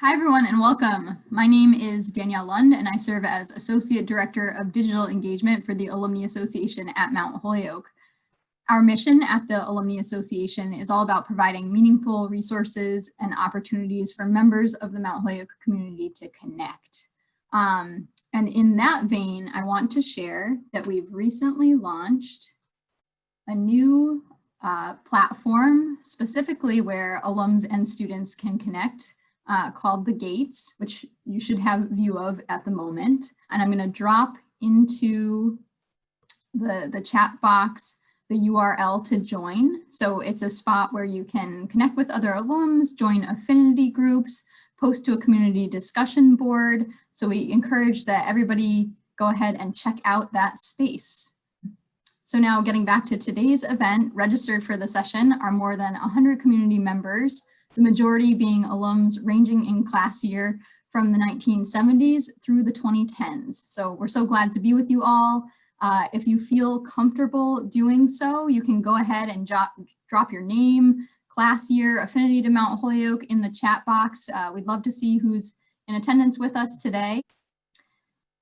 Hi, everyone, and welcome. My name is Danielle Lund, and I serve as Associate Director of Digital Engagement for the Alumnae Association at Mount Holyoke. Our mission at the Alumnae Association is all about providing meaningful resources and opportunities for members of the Mount Holyoke community to connect. And in that vein, I want to share that we've recently launched a new platform specifically where alums and students can connect called The Gates, which you should have view of at the moment. And I'm going to drop into the chat box the URL to join. So it's a spot where you can connect with other alums, join affinity groups, post to a community discussion board. So we encourage that everybody go ahead and check out that space. So now getting back to today's event, registered for the session are more than 100 community members, the majority being alums ranging in class year from the 1970s through the 2010s. So we're so glad to be with you all. If you feel comfortable doing so, you can go ahead and drop your name, class year, affinity to Mount Holyoke in the chat box. We'd love to see who's in attendance with us today.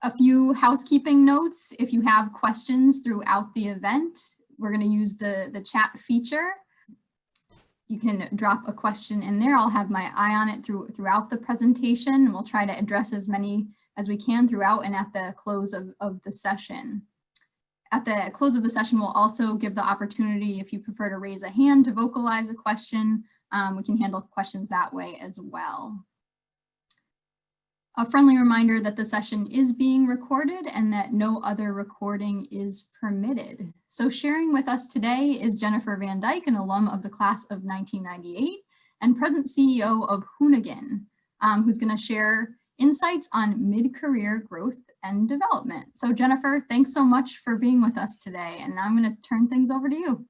A few housekeeping notes. If you have questions throughout the event, we're going to use the chat feature. You can drop a question in there. I'll have my eye on it throughout the presentation, and we'll try to address as many as we can throughout and at the close of the session. At the close of the session, we'll also give the opportunity, if you prefer to raise a hand to vocalize a question, we can handle questions that way as well. A friendly reminder that the session is being recorded and that no other recording is permitted. So sharing with us today is Jennifer Van Dijk, an alum of the class of 1998 and present CEO of Hoonigan, who's going to share insights on mid-career growth and development. So Jennifer, thanks so much for being with us today. And now I'm going to turn things over to you.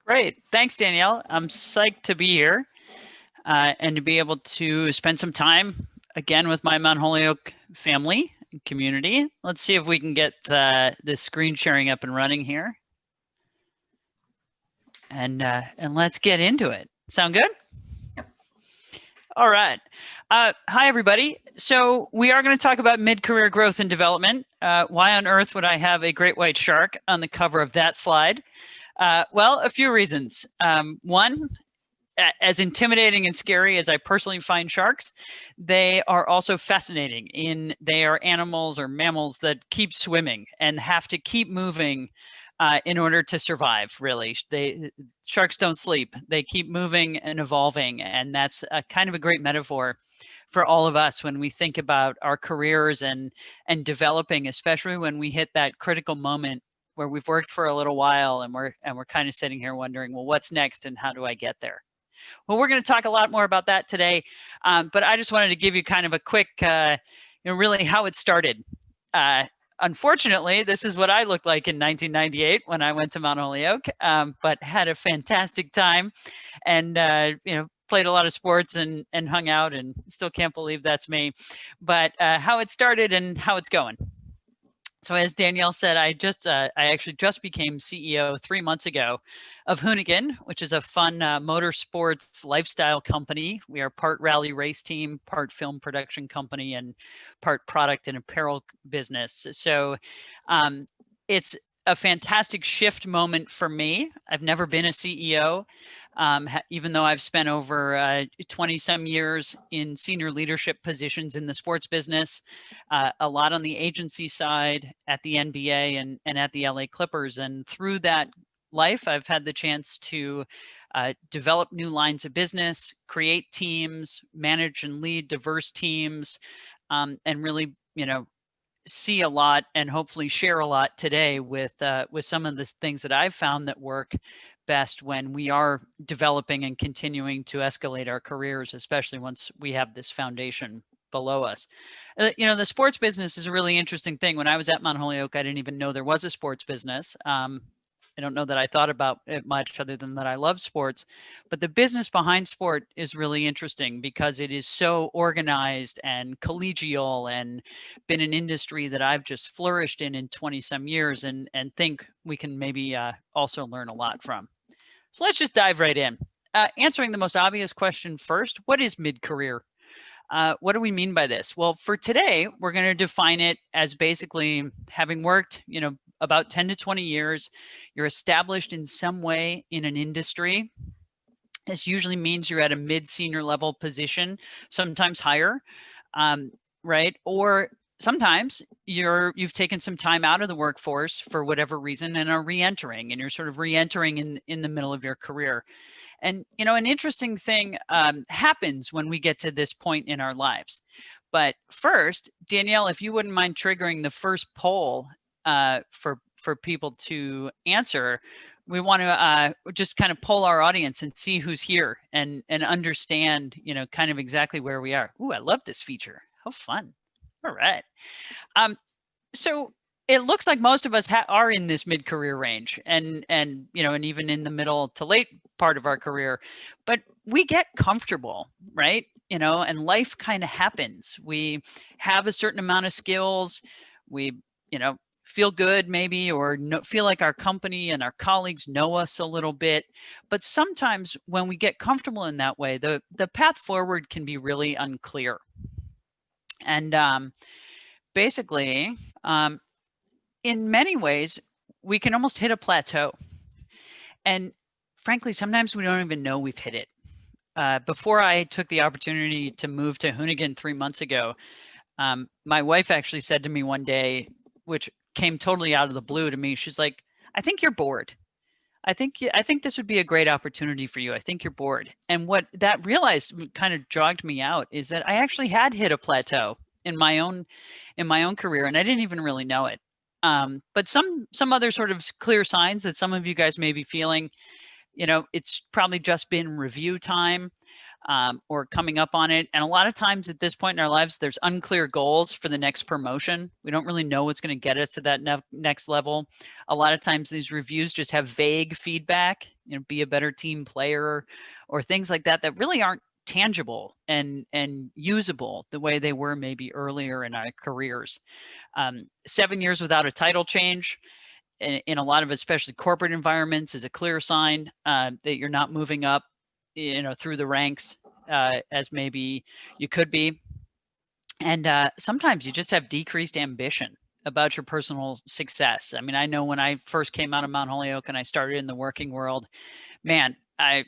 Great. Thanks, Danielle. I'm psyched to be here and to be able to spend some time again with my Mount Holyoke family and community. Let's see if we can get the screen sharing up and running here. And let's get into it. Sound good? Yep. All right. Hi, everybody. So we are going to talk about mid-career growth and development. Why on earth would I have a great white shark on the cover of that slide? Well, a few reasons. One, as intimidating and scary as I personally find sharks, they are also fascinating they are animals or mammals that keep swimming and have to keep moving in order to survive, really. Sharks don't sleep. They keep moving and evolving, and that's kind of a great metaphor for all of us when we think about our careers and developing, especially when we hit that critical moment where we've worked for a little while and we're kind of sitting here wondering, well, what's next and how do I get there? Well, we're going to talk a lot more about that today, but I just wanted to give you kind of a quick, really how it started. Unfortunately, this is what I looked like in 1998 when I went to Mount Holyoke, but had a fantastic time and, played a lot of sports and hung out, and still can't believe that's me. But how it started and how it's going. So as Danielle said, I actually just became CEO 3 months ago of Hoonigan, which is a fun motorsports lifestyle company. We are part rally race team, part film production company, and part product and apparel business. So it's a fantastic shift moment for me. I've never been a CEO, even though I've spent over 20 some years in senior leadership positions in the sports business, a lot on the agency side at the NBA and at the LA Clippers. And through that life, I've had the chance to develop new lines of business, create teams, manage and lead diverse teams, and really, see a lot and hopefully share a lot today with some of the things that I've found that work best when we are developing and continuing to escalate our careers, especially once we have this foundation below us. The sports business is a really interesting thing. When I was at Mount Holyoke, I didn't even know there was a sports business. I don't know that I thought about it much other than that I love sports, but the business behind sport is really interesting because it is so organized and collegial and been an industry that I've just flourished in 20 some years and think we can maybe also learn a lot from. So let's just dive right in. Answering the most obvious question first, what is mid-career? What do we mean by this? Well, for today, we're going to define it as basically having worked, about 10 to 20 years, you're established in some way in an industry. This usually means you're at a mid-senior level position, sometimes higher, right? Or sometimes you've taken some time out of the workforce for whatever reason and are re-entering, and you're sort of re-entering in the middle of your career. And an interesting thing happens when we get to this point in our lives. But first, Danielle, if you wouldn't mind triggering the first poll for people to answer, we want to just kind of poll our audience and see who's here and understand, kind of exactly where we are. Ooh, I love this feature. How fun. All right. So it looks like most of us are in this mid-career range and even in the middle to late part of our career, but we get comfortable, right? And life kind of happens. We have a certain amount of skills. We, feel good maybe, or feel like our company and our colleagues know us a little bit. But sometimes when we get comfortable in that way, the path forward can be really unclear. And basically, in many ways, we can almost hit a plateau. And frankly, sometimes we don't even know we've hit it. Before I took the opportunity to move to Hoonigan 3 months ago, my wife actually said to me one day, which came totally out of the blue to me, she's like, I think you're bored. I think this would be a great opportunity for you. I think you're bored. And what that realized kind of jogged me out is that I actually had hit a plateau in my own career, and I didn't even really know it. But some other sort of clear signs that some of you guys may be feeling, it's probably just been review time or coming up on it. And a lot of times at this point in our lives, there's unclear goals for the next promotion. We don't really know what's going to get us to that next level. A lot of times these reviews just have vague feedback, be a better team player or things like that really aren't tangible and usable the way they were maybe earlier in our careers. 7 years without a title change in a lot of especially corporate environments is a clear sign that you're not moving up through the ranks as maybe you could be. And sometimes you just have decreased ambition about your personal success. I mean, I know when I first came out of Mount Holyoke and I started in the working world, man, I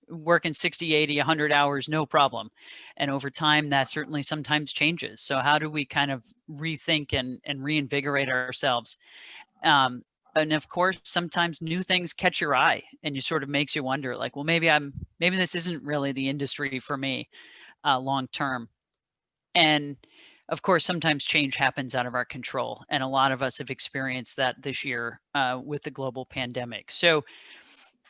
working 60, 80, 100 hours, no problem. And over time, that certainly sometimes changes. So how do we kind of rethink and reinvigorate ourselves? And of course, sometimes new things catch your eye and you sort of makes you wonder like, well, maybe this isn't really the industry for me long term. And of course, sometimes change happens out of our control. And a lot of us have experienced that this year with the global pandemic. So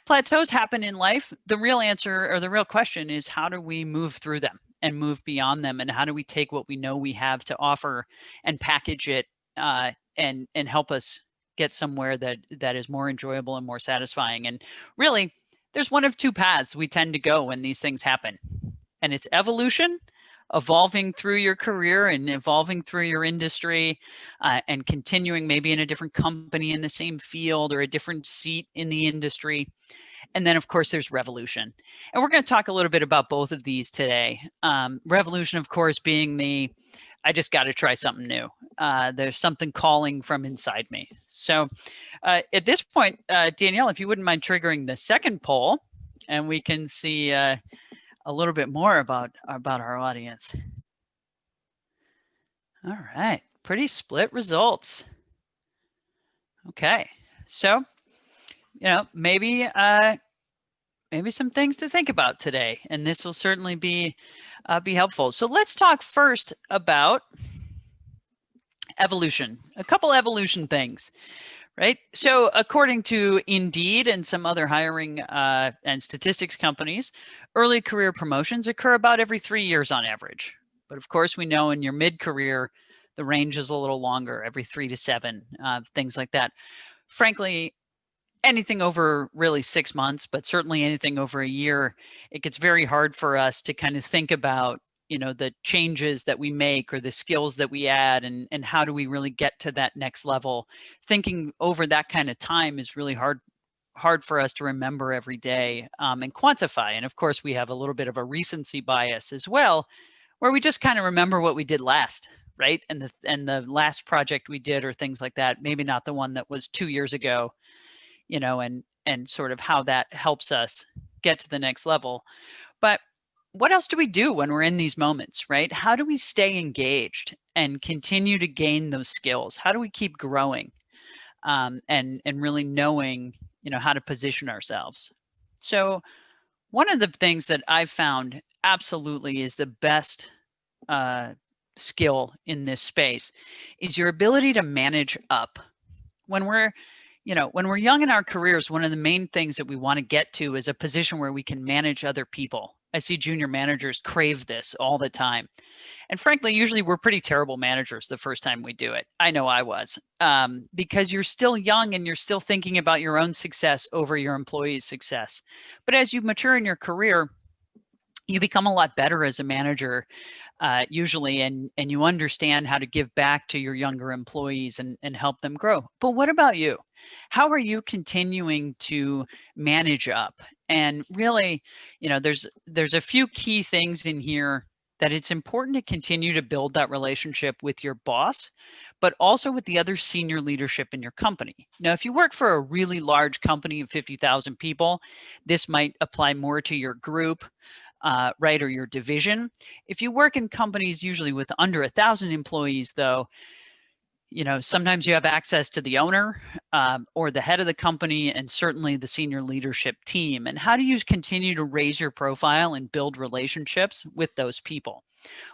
plateaus happen in life. The real answer or the real question is, how do we move through them and move beyond them? And how do we take what we know we have to offer and package it and help us get somewhere that is more enjoyable and more satisfying? And really, there's one of two paths we tend to go when these things happen. And it's evolution, evolving through your career and evolving through your industry and continuing maybe in a different company in the same field or a different seat in the industry. And then, of course, there's revolution. And we're going to talk a little bit about both of these today. Revolution, of course, being I just got to try something new. There's something calling from inside me. So at this point, Danielle, if you wouldn't mind triggering the second poll, and we can see a little bit more about our audience. All right, pretty split results. Okay, so maybe some things to think about today, and this will certainly be helpful. So let's talk first about evolution. A couple evolution things, right? So according to Indeed and some other hiring and statistics companies, early career promotions occur about every 3 years on average. But of course, we know in your mid-career, the range is a little longer, every 3 to 7, things like that. Frankly, anything over really 6 months, but certainly anything over a year, it gets very hard for us to kind of think about, the changes that we make or the skills that we add and how do we really get to that next level. Thinking over that kind of time is really hard for us to remember every day and quantify. And of course, we have a little bit of a recency bias as well, where we just kind of remember what we did last, right? And the last project we did or things like that, maybe not the one that was 2 years ago, and sort of how that helps us get to the next level. But what else do we do when we're in these moments, right? How do we stay engaged and continue to gain those skills? How do we keep growing, and really knowing, how to position ourselves? So one of the things that I've found absolutely is the best skill in this space is your ability to manage up. When we're young in our careers, one of the main things that we want to get to is a position where we can manage other people. I see junior managers crave this all the time. And frankly, usually we're pretty terrible managers the first time we do it. I know I was, because you're still young and you're still thinking about your own success over your employees' success. But as you mature in your career, you become a lot better as a manager, usually, and you understand how to give back to your younger employees and help them grow. But what about you? How are you continuing to manage up? And really, there's a few key things in here that it's important to continue to build that relationship with your boss, but also with the other senior leadership in your company. Now, if you work for a really large company of 50,000 people, this might apply more to your group, right, or your division. If you work in companies usually with under 1,000 employees, though, sometimes you have access to the owner, or the head of the company, and certainly the senior leadership team. And how do you continue to raise your profile and build relationships with those people?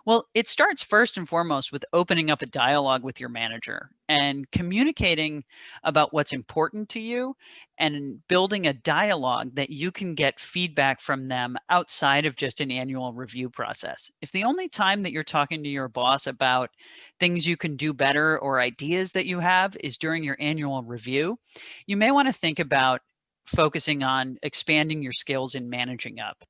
Well, it starts first and foremost with opening up a dialogue with your manager and communicating about what's important to you and building a dialogue that you can get feedback from them outside of just an annual review process. If the only time that you're talking to your boss about things you can do better or ideas that you have is during your annual review, you may want to think about focusing on expanding your skills in managing up.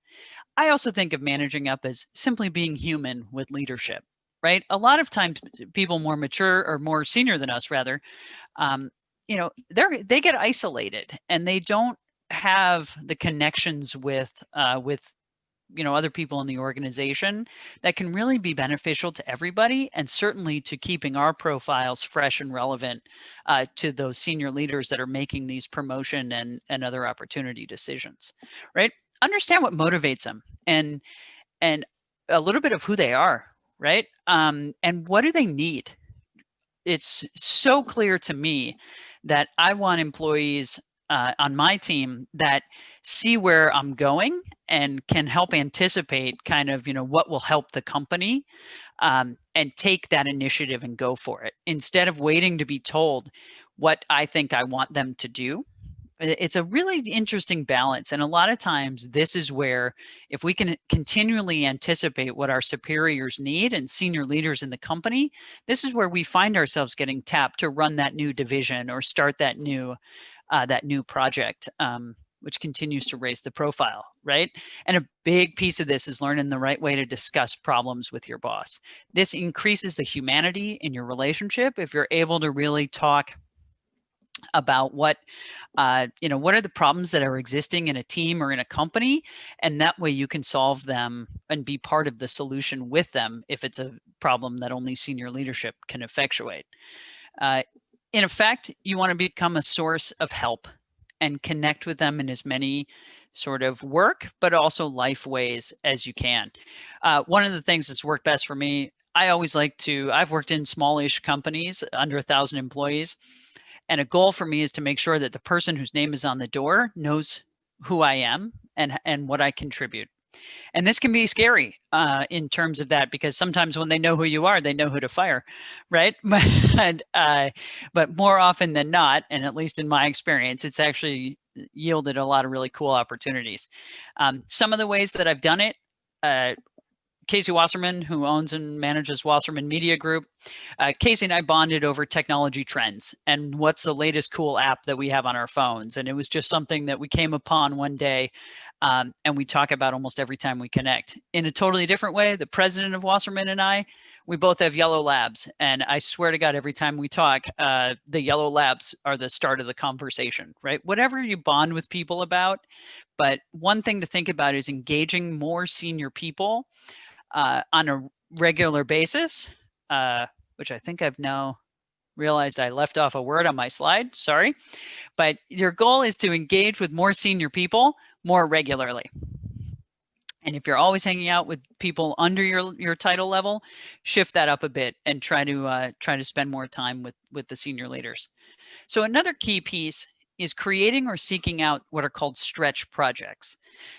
I also think of managing up as simply being human with leadership, right? A lot of times, people more mature or more senior than us, rather, they get isolated and they don't have the connections with other people in the organization that can really be beneficial to everybody, and certainly to keeping our profiles fresh and relevant to those senior leaders that are making these promotion and other opportunity decisions, right? Understand what motivates them, and a little bit of who they are, right? And what do they need? It's so clear to me that I want employees on my team that see where I'm going and can help anticipate kind of, what will help the company, and take that initiative and go for it instead of waiting to be told what I think I want them to do. It's a really interesting balance. And a lot of times this is where, if we can continually anticipate what our superiors need and senior leaders in the company, this is where we find ourselves getting tapped to run that new division or start that new project, which continues to raise the profile, right? And a big piece of this is learning the right way to discuss problems with your boss. This increases the humanity in your relationship if you're able to really talk about what are the problems that are existing in a team or in a company, and that way you can solve them and be part of the solution with them if it's a problem that only senior leadership can effectuate. In effect, you want to become a source of help and connect with them in as many sort of work, but also life ways as you can. One of the things that's worked best for me, I've worked in smallish companies under 1,000 employees. And a goal for me is to make sure that the person whose name is on the door knows who I am and what I contribute. And this can be scary in terms of that, because sometimes when they know who you are, they know who to fire, right? But more often than not, and at least in my experience, it's actually yielded a lot of really cool opportunities. Some of the ways that I've done it, Casey Wasserman, who owns and manages Wasserman Media Group. Casey and I bonded over technology trends and what's the latest cool app that we have on our phones. And it was just something that we came upon one day, and we talk about almost every time we connect. In a totally different way, the president of Wasserman and I, we both have yellow labs. And I swear to God, every time we talk, the yellow labs are the start of the conversation, right? Whatever you bond with people about. But one thing to think about is engaging more senior people on a regular basis, which I think I've now realized I left off a word on my slide, sorry. But your goal is to engage with more senior people more regularly. And if you're always hanging out with people under your title level, shift that up a bit and try to spend more time with the senior leaders. So another key piece is creating or seeking out what are called stretch projects.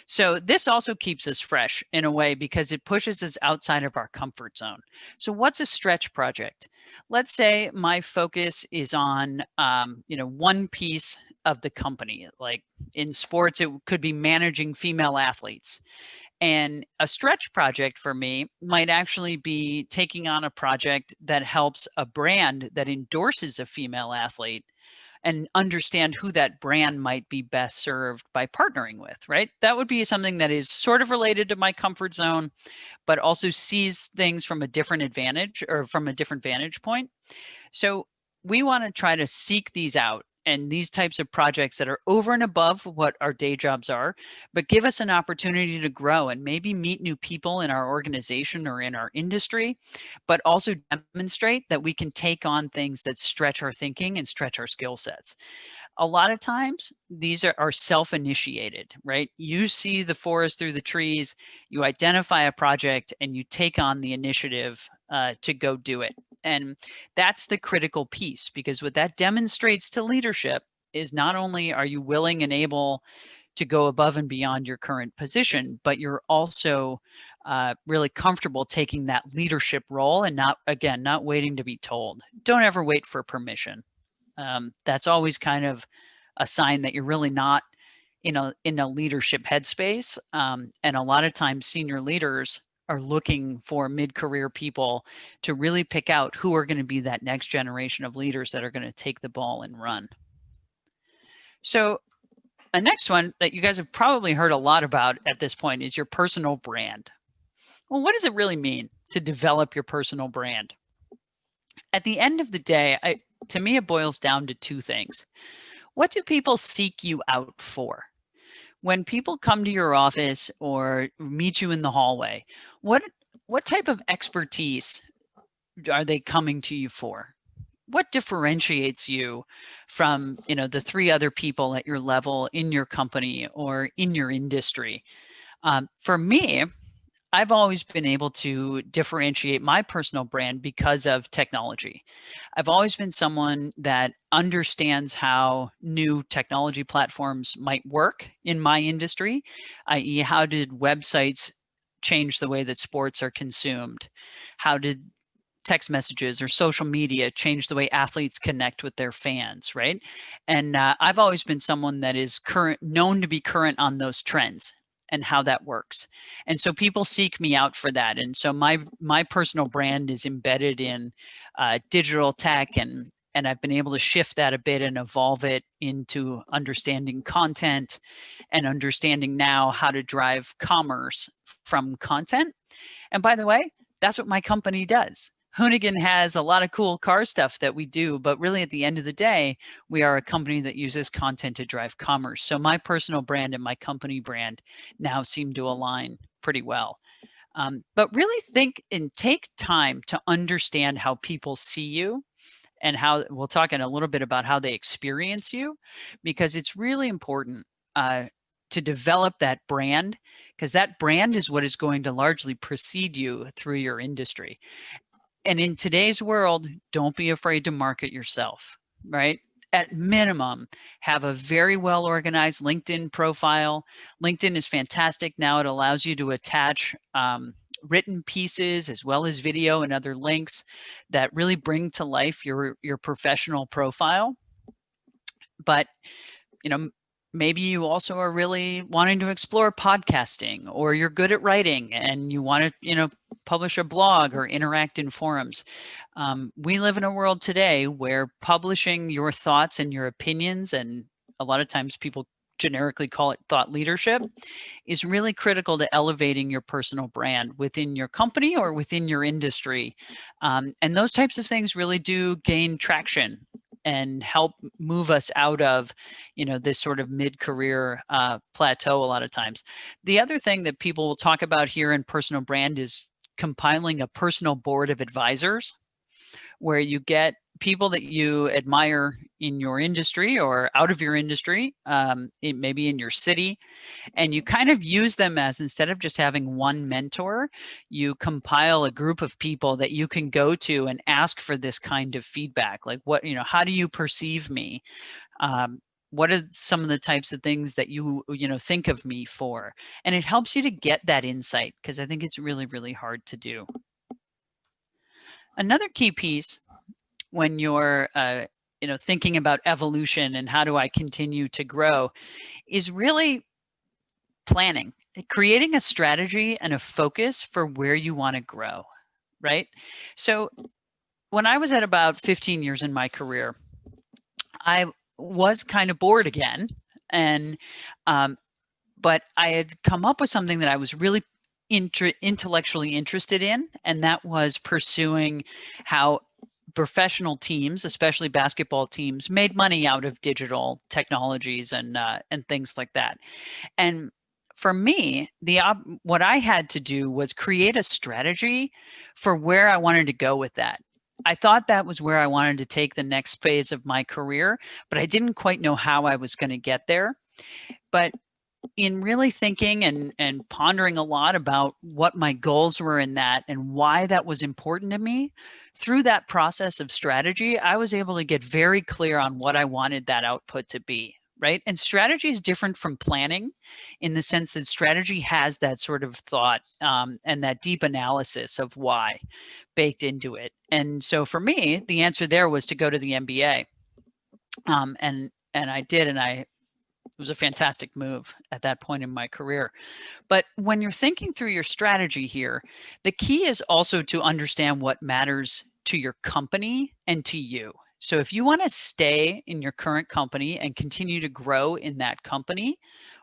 So this also keeps us fresh in a way because it pushes us outside of our comfort zone. So what's a stretch project? Let's say my focus is on one piece of the company. Like in sports, it could be managing female athletes. And a stretch project for me might actually be taking on a project that helps a brand that endorses a female athlete and understand who that brand might be best served by partnering with, right? That would be something that is sort of related to my comfort zone, but also sees things from a different advantage or from a different vantage point. So we want to try to seek these out and these types of projects that are over and above what our day jobs are, but give us an opportunity to grow and maybe meet new people in our organization or in our industry, but also demonstrate that we can take on things that stretch our thinking and stretch our skill sets. A lot of times these are self-initiated, right? You see the forest through the trees, you identify a project and you take on the initiative to go do it. And that's the critical piece, because what that demonstrates to leadership is not only are you willing and able to go above and beyond your current position, but you're also really comfortable taking that leadership role and not waiting to be told. Don't ever wait for permission. That's always kind of a sign that you're really not in a leadership headspace. And a lot of times senior leaders are looking for mid-career people to really pick out who are going to be that next generation of leaders that are going to take the ball and run. So a next one that you guys have probably heard a lot about at this point is your personal brand. Well, what does it really mean to develop your personal brand? At the end of the day, to me, it boils down to two things. What do people seek you out for? When people come to your office or meet you in the hallway, what type of expertise are they coming to you for? What differentiates you from, the three other people at your level in your company or in your industry? For me, I've always been able to differentiate my personal brand because of technology. I've always been someone that understands how new technology platforms might work in my industry, i.e., how did websites change the way that sports are consumed? How did text messages or social media change the way athletes connect with their fans, right? And I've always been someone that is known to be current on those trends and how that works. And so people seek me out for that. And so my personal brand is embedded in digital tech, and I've been able to shift that a bit and evolve it into understanding content and understanding now how to drive commerce from content. And by the way, that's what my company does. Hoonigan has a lot of cool car stuff that we do, but really at the end of the day, we are a company that uses content to drive commerce. So my personal brand and my company brand now seem to align pretty well. But really think and take time to understand how people see you, and how we'll talk in a little bit about how they experience you, because it's really important to develop that brand, because that brand is what is going to largely precede you through your industry. And in today's world, don't be afraid to market yourself, right? At minimum, have a very well organized LinkedIn profile. LinkedIn is fantastic now. It allows you to attach written pieces as well as video and other links that really bring to life your professional profile. But, maybe you also are really wanting to explore podcasting, or you're good at writing and you want to, publish a blog or interact in forums. We live in a world today where publishing your thoughts and your opinions, and a lot of times people generically call it thought leadership, is really critical to elevating your personal brand within your company or within your industry. And those types of things really do gain traction and help move us out of, this sort of mid-career plateau a lot of times. The other thing that people will talk about here in personal brand is compiling a personal board of advisors where you get people that you admire in your industry or out of your industry, maybe in your city, and you kind of use them as, instead of just having one mentor, you compile a group of people that you can go to and ask for this kind of feedback. Like, what, how do you perceive me? What are some of the types of things that you think of me for? And it helps you to get that insight, because I think it's really, really hard to do. Another key piece when you're thinking about evolution and how do I continue to grow is really planning, creating a strategy and a focus for where you want to grow, right? So when I was at about 15 years in my career, I was kind of bored again, and but I had come up with something that I was really intellectually interested in, and that was pursuing how professional teams, especially basketball teams, made money out of digital technologies and things like that. And for me, what I had to do was create a strategy for where I wanted to go with that. I thought that was where I wanted to take the next phase of my career, but I didn't quite know how I was going to get there. But in really thinking and pondering a lot about what my goals were in that and why that was important to me, through that process of strategy, I was able to get very clear on what I wanted that output to be, right? And strategy is different from planning in the sense that strategy has that sort of thought and that deep analysis of why baked into it. And so for me, the answer there was to go to the MBA. And I did, and it was a fantastic move at that point in my career. But when you're thinking through your strategy here, the key is also to understand what matters to your company and to you. So if you want to stay in your current company and continue to grow in that company,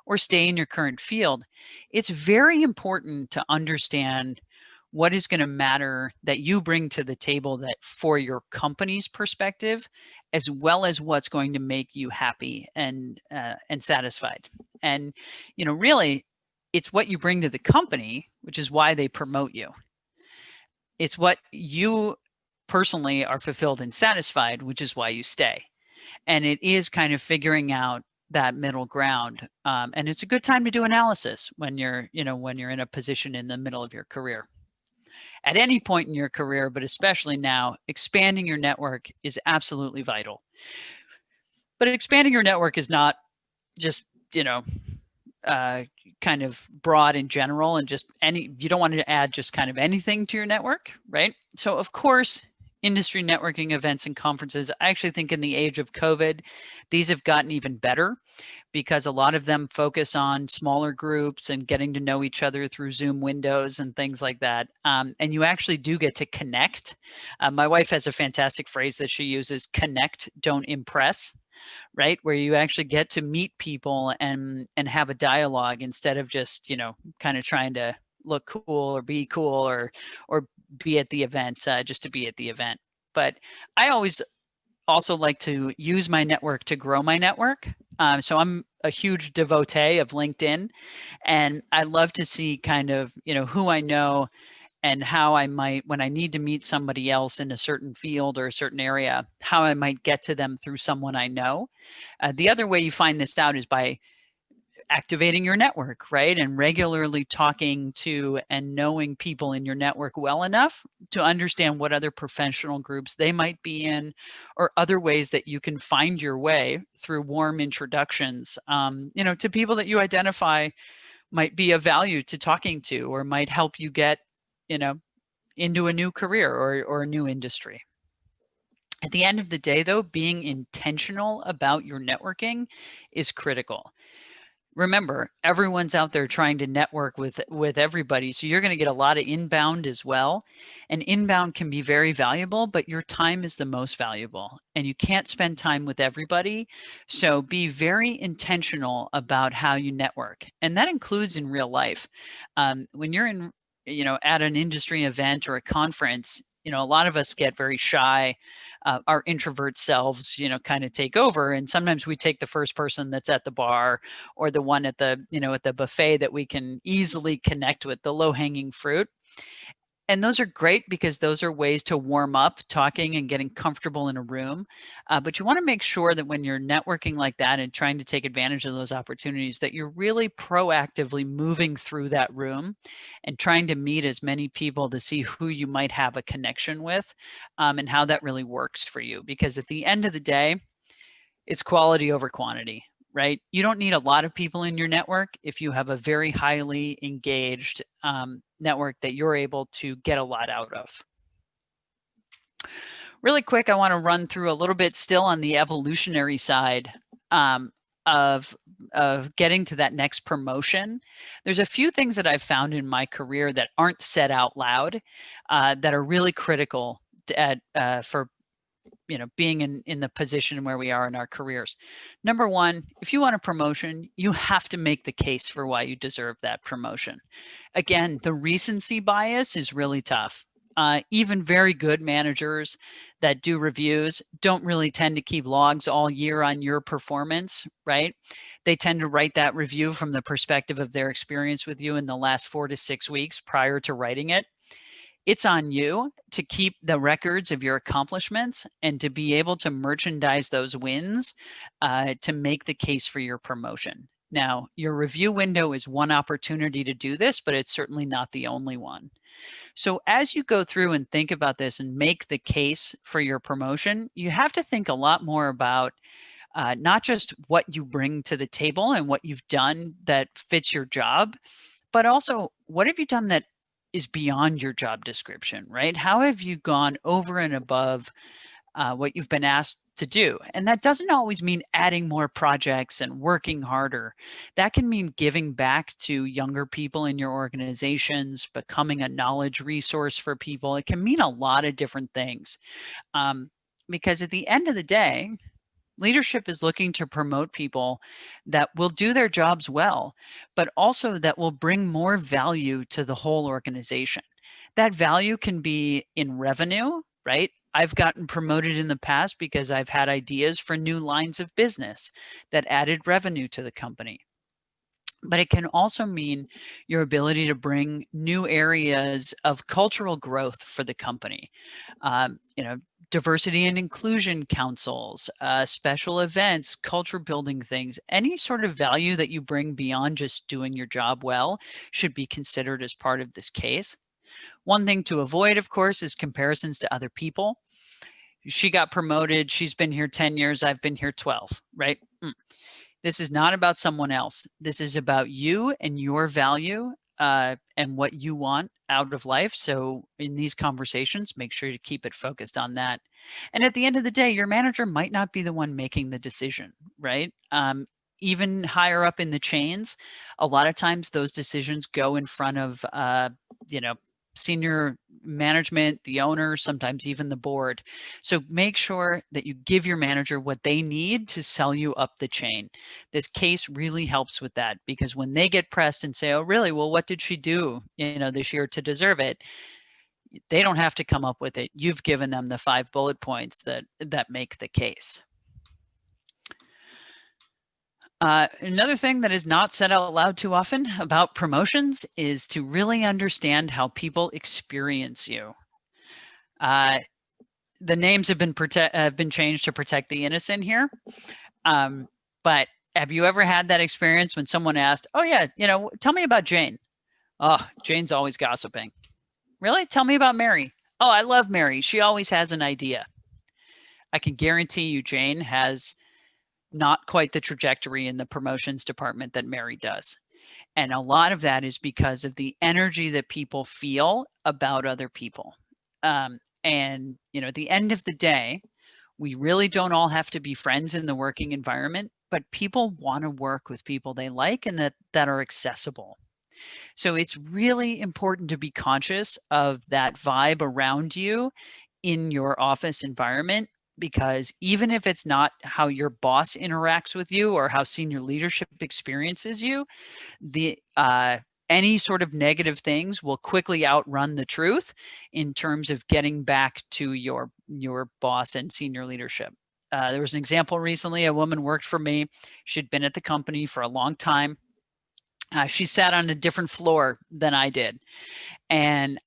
or stay in your current field, it's very important to understand what is going to matter that you bring to the table that for your company's perspective, as well as what's going to make you happy and satisfied. And really, it's what you bring to the company, which is why they promote you. It's what you personally are fulfilled and satisfied, which is why you stay. And it is kind of figuring out that middle ground. And it's a good time to do analysis when you're in a position in the middle of your career. At any point in your career, but especially now, expanding your network is absolutely vital. But expanding your network is not just, kind of broad in general and just you don't want to add just kind of anything to your network, right? So of course, industry networking events and conferences, I actually think in the age of COVID, these have gotten even better because a lot of them focus on smaller groups and getting to know each other through Zoom windows and things like that. And you actually do get to connect. My wife has a fantastic phrase that she uses: connect, don't impress. Right? Where you actually get to meet people and have a dialogue instead of just, kind of trying to look cool or be cool or be at the event just to be at the event. But I always also like to use my network to grow my network. So I'm a huge devotee of LinkedIn, and I love to see kind of, who I know and how I might, when I need to meet somebody else in a certain field or a certain area, how I might get to them through someone I know. The other way you find this out is by activating your network, right? And regularly talking to and knowing people in your network well enough to understand what other professional groups they might be in, or other ways that you can find your way through warm introductions, to people that you identify might be of value to talking to, or might help you get into a new career or a new industry. At the end of the day, though, being intentional about your networking is critical. Remember, everyone's out there trying to network with everybody, so you're going to get a lot of inbound as well. And inbound can be very valuable, but your time is the most valuable, and you can't spend time with everybody. So be very intentional about how you network, and that includes in real life. When you're in at an industry event or a conference, a lot of us get very shy. Our introvert selves, kind of take over. And sometimes we take the first person that's at the bar or the one at the, at the buffet that we can easily connect with, the low-hanging fruit. And those are great because those are ways to warm up talking and getting comfortable in a room. But you want to make sure that when you're networking like that and trying to take advantage of those opportunities, that you're really proactively moving through that room and trying to meet as many people to see who you might have a connection with, and how that really works for you. Because at the end of the day, it's quality over quantity, right? You don't need a lot of people in your network if you have a very highly engaged network that you're able to get a lot out of. Really quick, I want to run through a little bit still on the evolutionary side of getting to that next promotion. There's a few things that I've found in my career that aren't said out loud that are really critical for being in the position where we are in our careers. Number one, if you want a promotion, you have to make the case for why you deserve that promotion. Again, the recency bias is really tough. Even very good managers that do reviews don't really tend to keep logs all year on your performance, right? They tend to write that review from the perspective of their experience with you in the last 4 to 6 weeks prior to writing it. It's on you to keep the records of your accomplishments and to be able to merchandise those wins to make the case for your promotion. Now, your review window is one opportunity to do this, but it's certainly not the only one. So as you go through and think about this and make the case for your promotion, you have to think a lot more about not just what you bring to the table and what you've done that fits your job, but also what have you done that is beyond your job description, right? How have you gone over and above what you've been asked to do? And that doesn't always mean adding more projects and working harder. That can mean giving back to younger people in your organizations, becoming a knowledge resource for people. It can mean a lot of different things. Because at the end of the day, leadership is looking to promote people that will do their jobs well, but also that will bring more value to the whole organization. That value can be in revenue, right? I've gotten promoted in the past because I've had ideas for new lines of business that added revenue to the company. But it can also mean your ability to bring new areas of cultural growth for the company. Diversity and inclusion councils, special events, culture building things, any sort of value that you bring beyond just doing your job well should be considered as part of this case. One thing to avoid, of course, is comparisons to other people. She got promoted. She's been here 10 years. I've been here 12, right? This is not about someone else. This is about you and your value and what you want out of life. So in these conversations, make sure to keep it focused on that. And at the end of the day, your manager might not be the one making the decision, right? Even higher up in the chains, a lot of times those decisions go in front of, senior management, the owner, sometimes even the board. So make sure that you give your manager what they need to sell you up the chain. This case really helps with that because when they get pressed and say, oh, really? Well, what did she do, this year to deserve it? They don't have to come up with it. You've given them the 5 bullet points that make the case. Another thing that is not said out loud too often about promotions is to really understand how people experience you. The names have been changed to protect the innocent here. But have you ever had that experience when someone asked, oh yeah, tell me about Jane. Oh, Jane's always gossiping. Really? Tell me about Mary. Oh, I love Mary. She always has an idea. I can guarantee you Jane has not quite the trajectory in the promotions department that Mary does. And a lot of that is because of the energy that people feel about other people. At the end of the day, we really don't all have to be friends in the working environment, but people want to work with people they like and that are accessible. So it's really important to be conscious of that vibe around you in your office environment, because even if it's not how your boss interacts with you or how senior leadership experiences you, any sort of negative things will quickly outrun the truth in terms of getting back to your boss and senior leadership. There was an example recently. A woman worked for me. She'd been at the company for a long time. She sat on a different floor than I did. And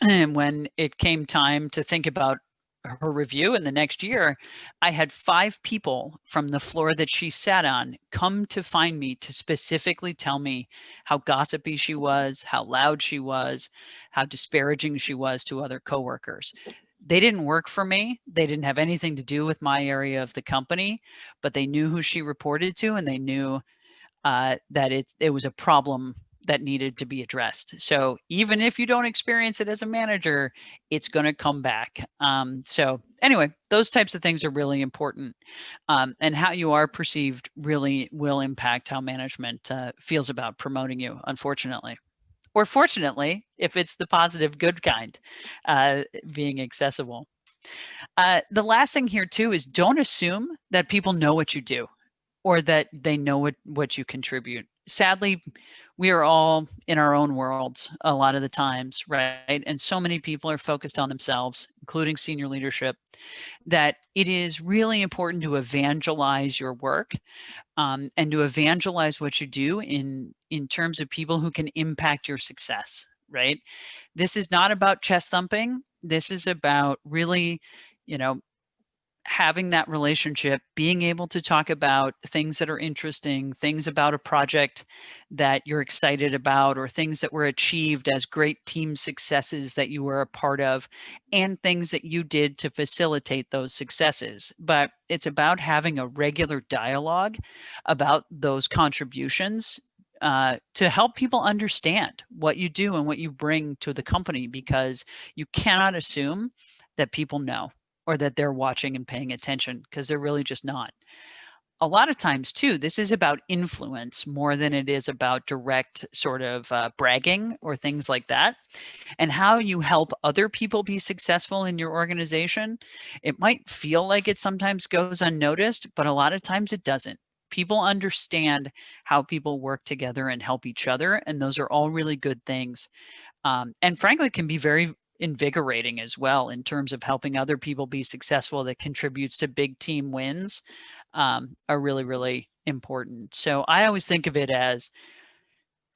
And when it came time to think about her review in the next year, I had 5 people from the floor that she sat on come to find me to specifically tell me how gossipy she was, how loud she was, how disparaging she was to other coworkers. They didn't work for me. They didn't have anything to do with my area of the company, but they knew who she reported to, and they knew that it was a problem that needed to be addressed. So even if you don't experience it as a manager, it's going to come back. So anyway, those types of things are really important, and how you are perceived really will impact how management feels about promoting you, unfortunately. Or fortunately, if it's the positive, good kind, being accessible. The last thing here too is don't assume that people know what you do or that they know what you contribute. Sadly, we are all in our own worlds a lot of the times, right? And so many people are focused on themselves, including senior leadership, that it is really important to evangelize your work, and to evangelize what you do in terms of people who can impact your success, right? This is not about chest thumping. This is about really, you know, having that relationship, being able to talk about things that are interesting, things about a project that you're excited about, or things that were achieved as great team successes that you were a part of, and things that you did to facilitate those successes. But it's about having a regular dialogue about those contributions, to help people understand what you do and what you bring to the company, because you cannot assume that people know or that they're watching and paying attention, because they're really just not. A lot of times too, this is about influence more than it is about direct sort of bragging or things like that. And how you help other people be successful in your organization, it might feel like it sometimes goes unnoticed, but a lot of times it doesn't. People understand how people work together and help each other, and those are all really good things. And frankly, can be very invigorating as well in terms of helping other people be successful. That contributes to big team wins, are really, really important. So I always think of it as,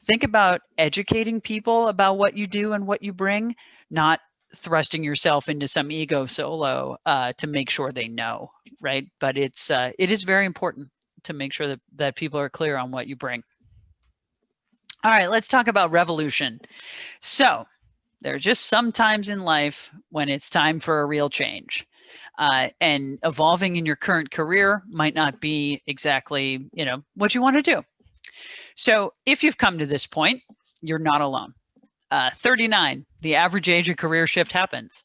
think about educating people about what you do and what you bring, not thrusting yourself into some ego solo to make sure they know, right? But it is very important to make sure that people are clear on what you bring. All right, let's talk about revolution. So there are just some times in life when it's time for a real change. And evolving in your current career might not be exactly, what you want to do. So if you've come to this point, you're not alone. 39, the average age of career shift happens.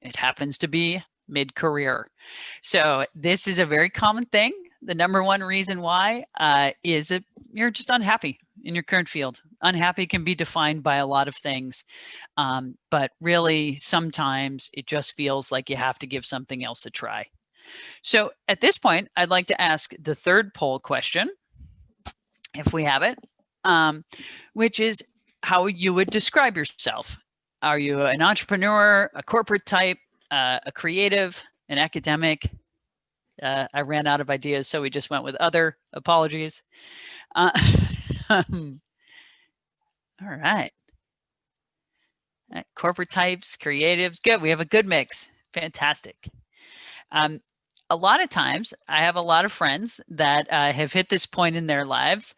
It happens to be mid-career. So this is a very common thing. The number one reason why is that you're just unhappy in your current field. Unhappy can be defined by a lot of things, but really sometimes it just feels like you have to give something else a try. So at this point, I'd like to ask the third poll question, if we have it, which is how you would describe yourself. Are you an entrepreneur, a corporate type, a creative, an academic? I ran out of ideas, so we just went with other. Apologies. All right. Corporate types, creatives, good. We have a good mix. Fantastic. A lot of times, I have a lot of friends that have hit this point in their lives,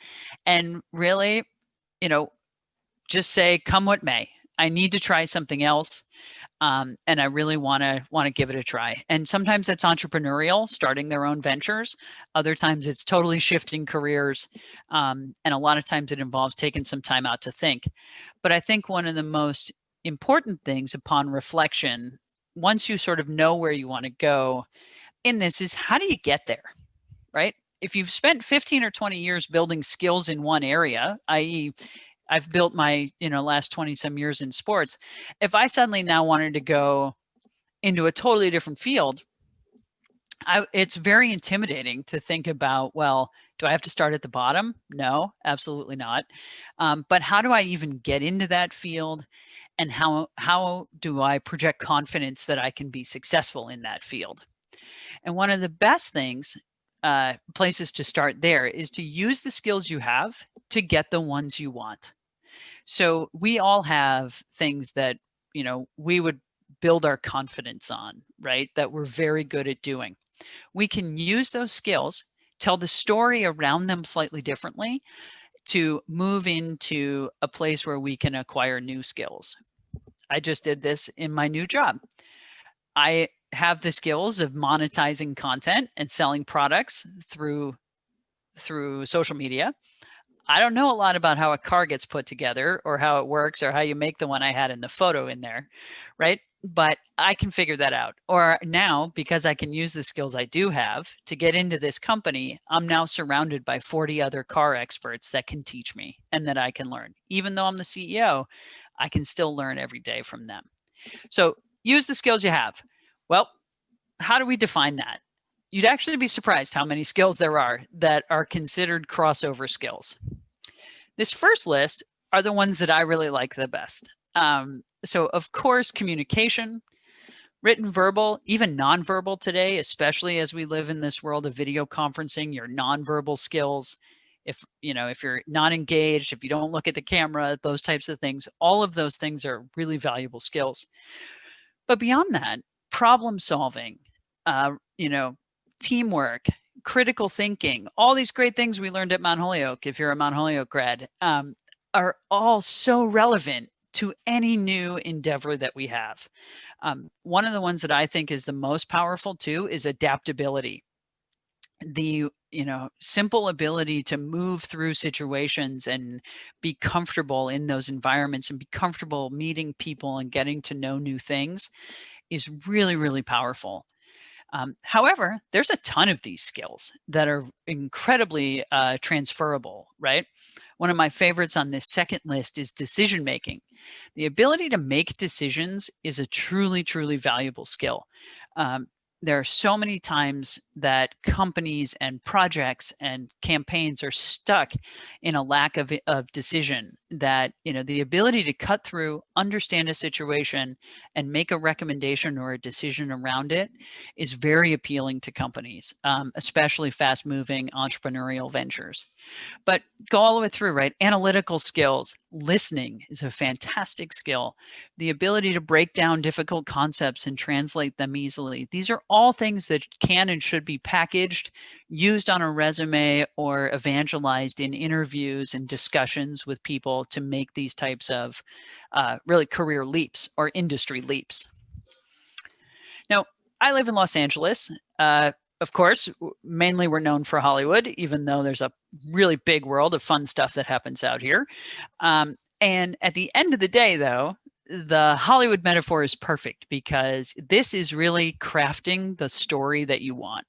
and really, just say, "Come what may, I need to try something else." And I really want to give it a try. And sometimes that's entrepreneurial, starting their own ventures. Other times it's totally shifting careers. And a lot of times it involves taking some time out to think. But I think one of the most important things upon reflection, once you sort of know where you want to go in this, is how do you get there, right? If you've spent 15 or 20 years building skills in one area, i.e., I've built my, last 20 some years in sports. If I suddenly now wanted to go into a totally different field, it's very intimidating to think about, well, do I have to start at the bottom? No, absolutely not. But how do I even get into that field? And how do I project confidence that I can be successful in that field? And one of the best things, places to start there, is to use the skills you have to get the ones you want. So we all have things that, we would build our confidence on, right? That we're very good at doing. We can use those skills, tell the story around them slightly differently to move into a place where we can acquire new skills. I just did this in my new job. I have the skills of monetizing content and selling products through social media. I don't know a lot about how a car gets put together or how it works or how you make the one I had in the photo in there, right? But I can figure that out. Or now, because I can use the skills I do have to get into this company, I'm now surrounded by 40 other car experts that can teach me and that I can learn. Even though I'm the CEO, I can still learn every day from them. So use the skills you have. Well, how do we define that? You'd actually be surprised how many skills there are that are considered crossover skills. This first list are the ones that I really like the best. So of course, communication, written, verbal, even nonverbal today, especially as we live in this world of video conferencing, your nonverbal skills, if you're not engaged, if you don't look at the camera, those types of things, all of those things are really valuable skills. But beyond that, problem solving, teamwork, critical thinking, all these great things we learned at Mount Holyoke, if you're a Mount Holyoke grad, are all so relevant to any new endeavor that we have. One of the ones that I think is the most powerful too is adaptability. The simple ability to move through situations and be comfortable in those environments and be comfortable meeting people and getting to know new things is really, really powerful. However, there's a ton of these skills that are incredibly transferable, right? One of my favorites on this second list is decision making. The ability to make decisions is a truly, truly valuable skill. There are so many times that companies and projects and campaigns are stuck in a lack of decision, that the ability to cut through, understand a situation, and make a recommendation or a decision around it is very appealing to companies, especially fast-moving entrepreneurial ventures. But go all the way through, right? Analytical skills, listening is a fantastic skill. The ability to break down difficult concepts and translate them easily. These are all things that can and should be packaged, used on a resume, or evangelized in interviews and discussions with people to make these types of really career leaps or industry leaps. Now, I live in Los Angeles. Of course, mainly we're known for Hollywood, even though there's a really big world of fun stuff that happens out here. And at the end of the day, though, the Hollywood metaphor is perfect because this is really crafting the story that you want,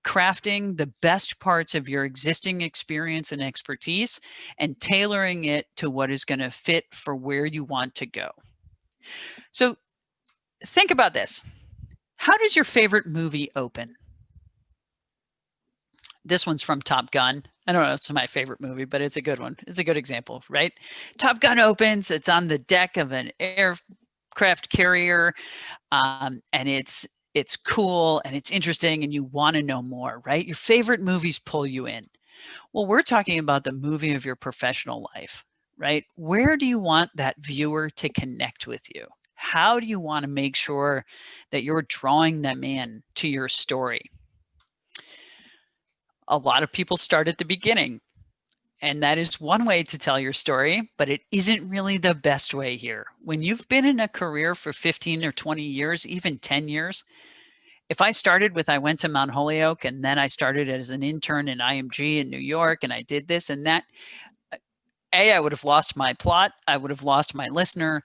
crafting the best parts of your existing experience and expertise and tailoring it to what is going to fit for where you want to go. So think about this. How does your favorite movie open? This one's from Top Gun. I don't know if it's my favorite movie, but it's a good one. It's a good example, right? Top Gun opens, it's on the deck of an aircraft carrier, and it's cool and it's interesting and you want to know more, right? Your favorite movies pull you in. Well, we're talking about the movie of your professional life, right? Where do you want that viewer to connect with you? How do you want to make sure that you're drawing them in to your story? A lot of people start at the beginning, and that is one way to tell your story, but it isn't really the best way here. When you've been in a career for 15 or 20 years, even 10 years, if I started with, I went to Mount Holyoke and then I started as an intern in IMG in New York and I did this and that, I would have lost my plot. I would have lost my listener,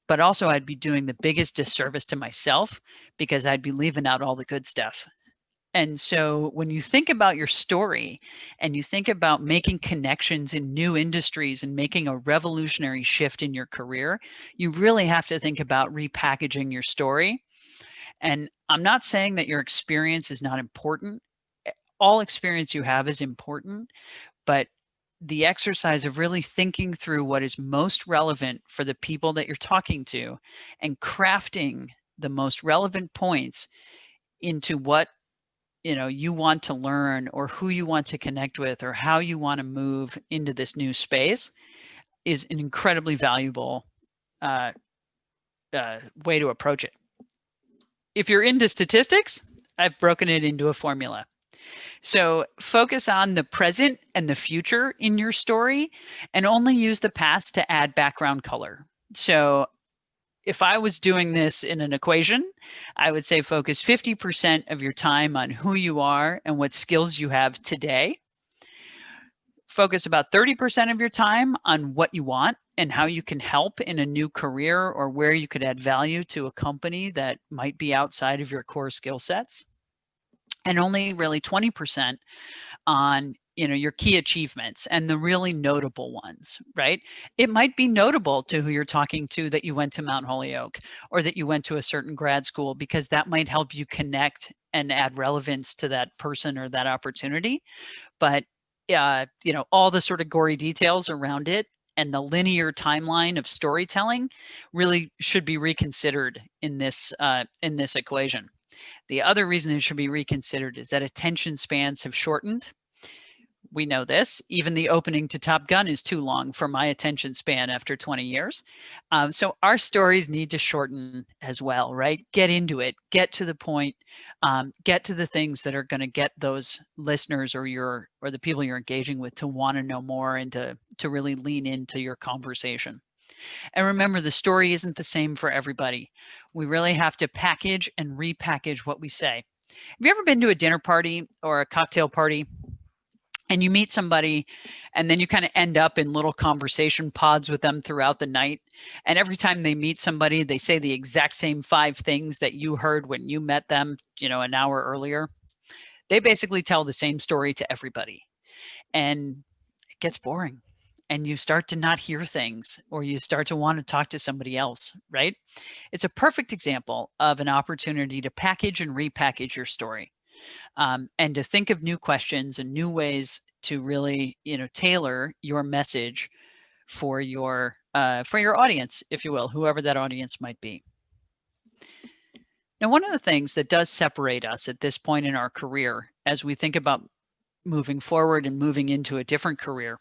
but also I'd be doing the biggest disservice to myself because I'd be leaving out all the good stuff. And so when you think about your story and you think about making connections in new industries and making a revolutionary shift in your career, you really have to think about repackaging your story. And I'm not saying that your experience is not important. All experience you have is important, but the exercise of really thinking through what is most relevant for the people that you're talking to and crafting the most relevant points into what you want to learn or who you want to connect with or how you want to move into this new space is an incredibly valuable way to approach it. If you're into statistics, I've broken it into a formula. So focus on the present and the future in your story and only use the past to add background color. So if I was doing this in an equation, I would say focus 50% of your time on who you are and what skills you have today. Focus about 30% of your time on what you want and how you can help in a new career or where you could add value to a company that might be outside of your core skill sets. And only really 20% on your key achievements and the really notable ones, right? It might be notable to who you're talking to that you went to Mount Holyoke or that you went to a certain grad school, because that might help you connect and add relevance to that person or that opportunity. But all the sort of gory details around it and the linear timeline of storytelling really should be reconsidered in this equation. The other reason it should be reconsidered is that attention spans have shortened. We know this. Even the opening to Top Gun is too long for my attention span after 20 years. So our stories need to shorten as well, right? Get into it, get to the point, get to the things that are going to get those listeners or the people you're engaging with to want to know more and to really lean into your conversation. And remember, the story isn't the same for everybody. We really have to package and repackage what we say. Have you ever been to a dinner party or a cocktail party and you meet somebody and then you kind of end up in little conversation pods with them throughout the night? And every time they meet somebody, they say the exact same 5 things that you heard when you met them, an hour earlier. They basically tell the same story to everybody. And it gets boring. And you start to not hear things, or you start to want to talk to somebody else, right? It's a perfect example of an opportunity to package and repackage your story, and to think of new questions and new ways to really, tailor your message for your audience, if you will, whoever that audience might be. Now, one of the things that does separate us at this point in our career, as we think about moving forward and moving into a different career,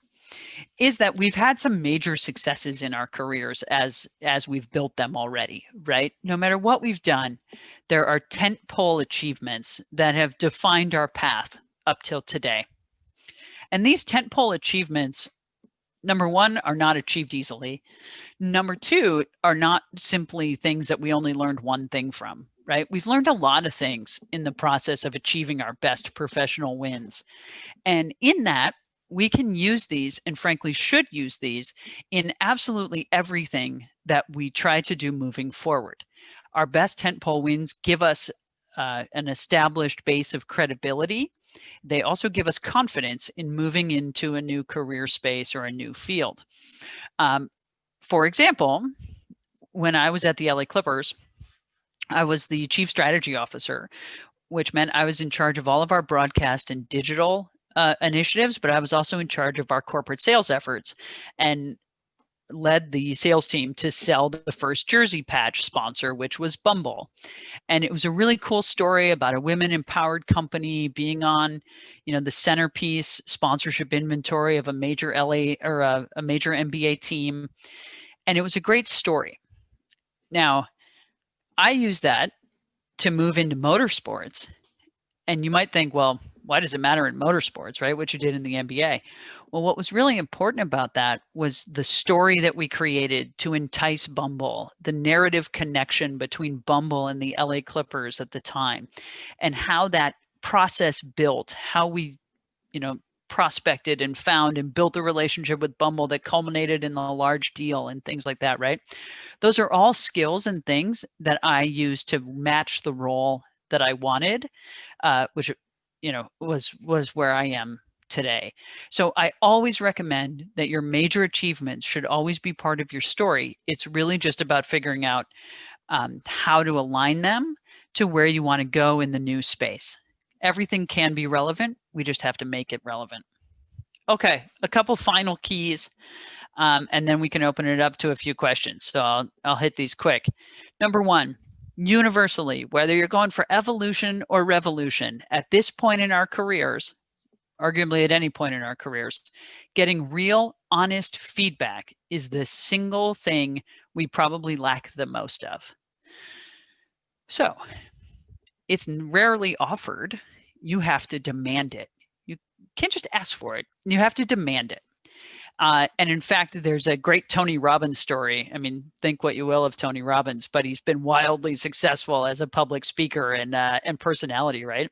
is that we've had some major successes in our careers as we've built them already, right? No matter what we've done, there are tentpole achievements that have defined our path up till today. And these tentpole achievements, number one, are not achieved easily. Number two, are not simply things that we only learned one thing from, right? We've learned a lot of things in the process of achieving our best professional wins. And in that, we can use these, and frankly should use these, in absolutely everything that we try to do moving forward. Our best tentpole wins give us an established base of credibility. They also give us confidence in moving into a new career space or a new field. For example, when I was at the LA Clippers, I was the chief strategy officer, which meant I was in charge of all of our broadcast and digital initiatives, but I was also in charge of our corporate sales efforts and led the sales team to sell the first jersey patch sponsor, which was Bumble. And it was a really cool story about a women empowered company being on, the centerpiece sponsorship inventory of a major LA or a major NBA team. And it was a great story. Now, I use that to move into motorsports. And you might think, well, why does it matter in motorsports, right? What you did in the NBA. Well, what was really important about that was the story that we created to entice Bumble, the narrative connection between Bumble and the LA Clippers at the time, and how that process built, how we, prospected and found and built a relationship with Bumble that culminated in the large deal and things like that, right? Those are all skills and things that I used to match the role that I wanted, which was where I am today. So I always recommend that your major achievements should always be part of your story. It's really just about figuring out how to align them to where you want to go in the new space. Everything can be relevant. We just have to make it relevant. Okay, a couple final keys, and then we can open it up to a few questions. So I'll hit these quick. Number one, universally, whether you're going for evolution or revolution, at this point in our careers, arguably at any point in our careers, getting real honest feedback is the single thing we probably lack the most of. So it's rarely offered. You have to demand it. You can't just ask for it. You have to demand it. And in fact, there's a great Tony Robbins story. I mean, think what you will of Tony Robbins, but he's been wildly successful as a public speaker and personality, right?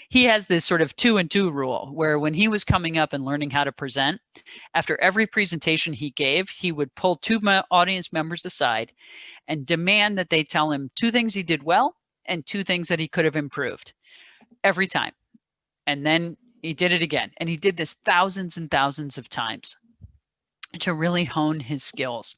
He has this sort of 2 and 2 rule where when he was coming up and learning how to present, after every presentation he gave, he would pull 2 audience members aside and demand that they tell him 2 things he did well and 2 things that he could have improved every time. And then he did it again. And he did this thousands and thousands of times to really hone his skills.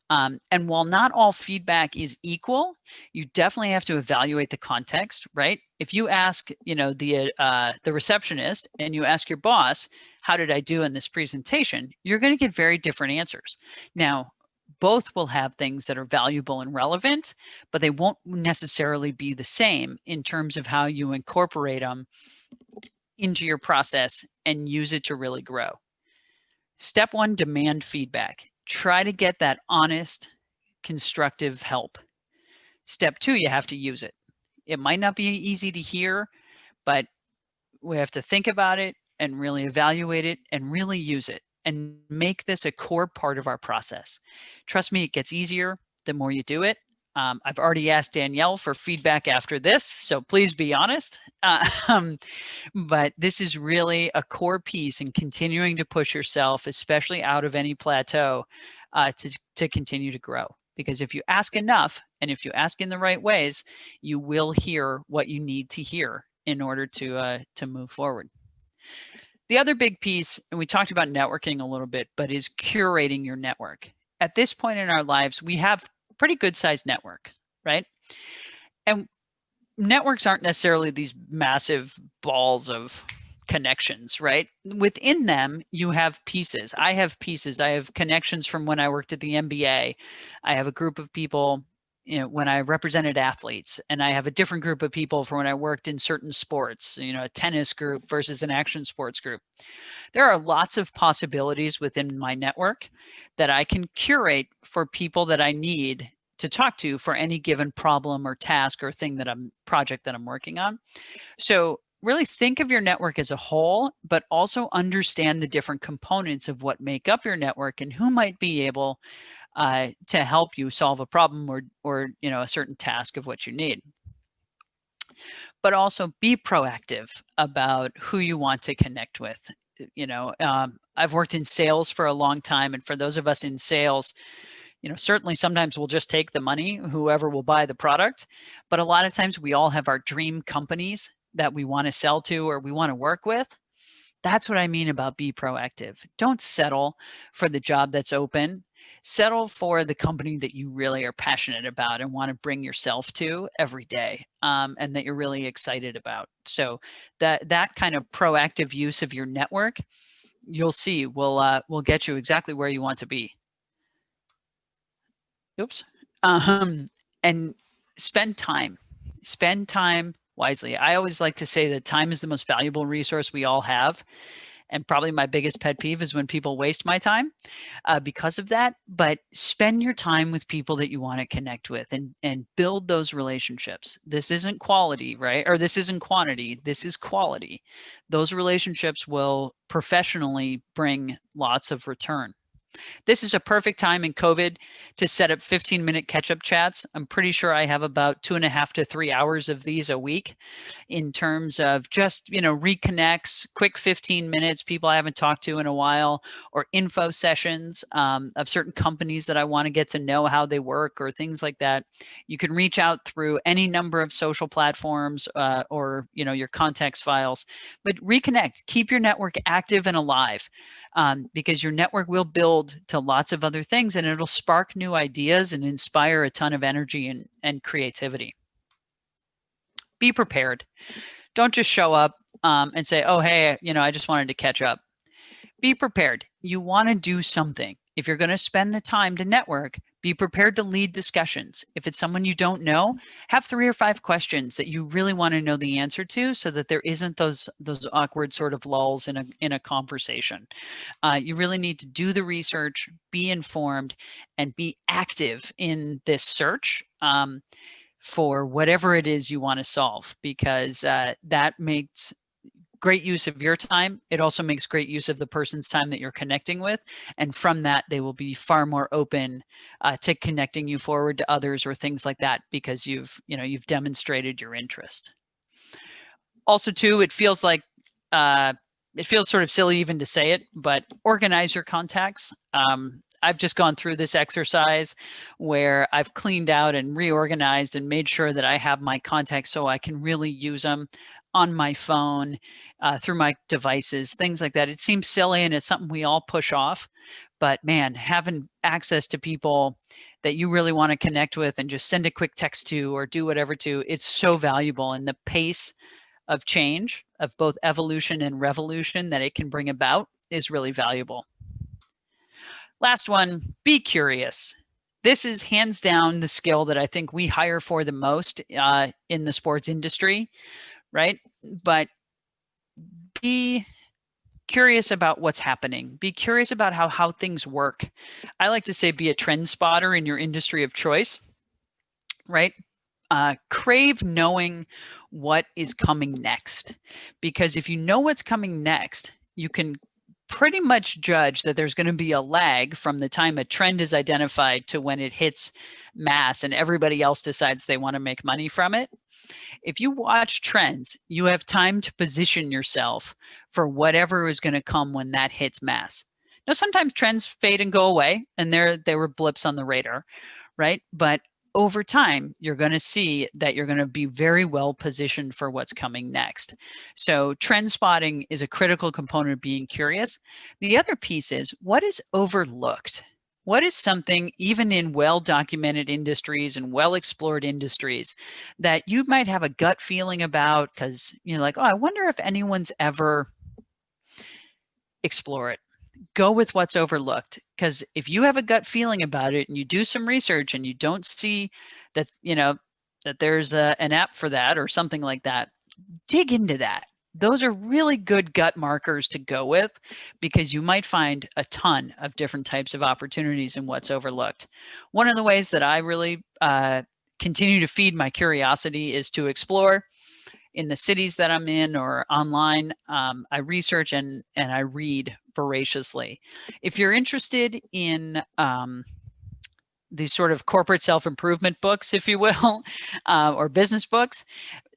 And while not all feedback is equal, you definitely have to evaluate the context, right? If you ask, the receptionist and you ask your boss, how did I do in this presentation? You're going to get very different answers. Now, both will have things that are valuable and relevant, but they won't necessarily be the same in terms of how you incorporate them into your process and use it to really grow. Step 1, demand feedback. Try to get that honest, constructive help. Step 2, you have to use it. It might not be easy to hear, but we have to think about it and really evaluate it and really use it and make this a core part of our process. Trust me, it gets easier the more you do it. I've already asked Danielle for feedback after this, so please be honest. But this is really a core piece in continuing to push yourself, especially out of any plateau, to continue to grow. Because if you ask enough, and if you ask in the right ways, you will hear what you need to hear in order to move forward. The other big piece, and we talked about networking a little bit, but is curating your network. At this point in our lives, we have pretty good sized network, right? And networks aren't necessarily these massive balls of connections, right? Within them, you have pieces. I have pieces. I have connections from when I worked at the NBA. I have a group of people, when I represented athletes, and I have a different group of people for when I worked in certain sports, a tennis group versus an action sports group. There are lots of possibilities within my network that I can curate for people that I need to talk to for any given problem or task or project that I'm working on. So really think of your network as a whole, but also understand the different components of what make up your network and who might be able to help you solve a problem or a certain task of what you need. But also be proactive about who you want to connect with. I've worked in sales for a long time, and for those of us in sales, certainly sometimes we'll just take the money, whoever will buy the product, but a lot of times we all have our dream companies that we want to sell to or we want to work with. That's what I mean about be proactive. Don't settle for the job that's open. Settle for the company that you really are passionate about and want to bring yourself to every day, and that you're really excited about. So that kind of proactive use of your network, you'll see, will get you exactly where you want to be. Oops. And spend time wisely. I always like to say that time is the most valuable resource we all have. And probably my biggest pet peeve is when people waste my time because of that. But spend your time with people that you want to connect with and build those relationships. This isn't quality, right? Or this isn't quantity. This is quality. Those relationships will professionally bring lots of return. This is a perfect time in COVID to set up 15-minute catch-up chats. I'm pretty sure I have about 2.5 to 3 hours of these a week in terms of just, reconnects, quick 15 minutes, people I haven't talked to in a while, or info sessions of certain companies that I want to get to know how they work or things like that. You can reach out through any number of social platforms or, your contacts files, but reconnect, keep your network active and alive. Because your network will build to lots of other things and it'll spark new ideas and inspire a ton of energy and creativity. Be prepared. Don't just show up and say, oh, hey, I just wanted to catch up. Be prepared. You want to do something. if you're going to spend the time to network, be prepared to lead discussions. If it's someone you don't know, have 3 or 5 questions that you really want to know the answer to, so that there isn't those awkward sort of lulls in a conversation. You really need to do the research, be informed, and be active in this search for whatever it is you want to solve, because that makes great use of your time. It also makes great use of the person's time that you're connecting with. And from that, they will be far more open to connecting you forward to others or things like that, because you've demonstrated your interest. Also too, it feels sort of silly even to say it, but organize your contacts. I've just gone through this exercise where I've cleaned out and reorganized and made sure that I have my contacts so I can really use them on my phone, through my devices, things like that. It seems silly and it's something we all push off, but man, having access to people that you really want to connect with and just send a quick text to or do whatever to, it's so valuable. And the pace of change, of both evolution and revolution that it can bring about, is really valuable. Last one, be curious. This is hands down the skill that I think we hire for the most in the sports industry, right? But be curious about what's happening. Be curious about how things work. I like to say be a trend spotter in your industry of choice, right? Crave knowing what is coming next, because if you know what's coming next, you can pretty much judge that there's going to be a lag from the time a trend is identified to when it hits mass and everybody else decides they want to make money from it. If you watch trends, you have time to position yourself for whatever is going to come when that hits mass. Now, sometimes trends fade and go away, and there were blips on the radar, right? But over time, you're going to see that you're going to be very well positioned for what's coming next. So trend spotting is a critical component of being curious. The other piece is, what is overlooked? What is something, even in well-documented industries and well-explored industries, that you might have a gut feeling about because you're like, oh, I wonder if anyone's ever explore it. Go with what's overlooked, because if you have a gut feeling about it and you do some research and you don't see that, that there's an app for that or something like that, dig into that. Those are really good gut markers to go with, because you might find a ton of different types of opportunities in what's overlooked. One of the ways that I really continue to feed my curiosity is to explore in the cities that I'm in or online. I research and I read voraciously. If you're interested in these sort of corporate self-improvement books, if you will, or business books,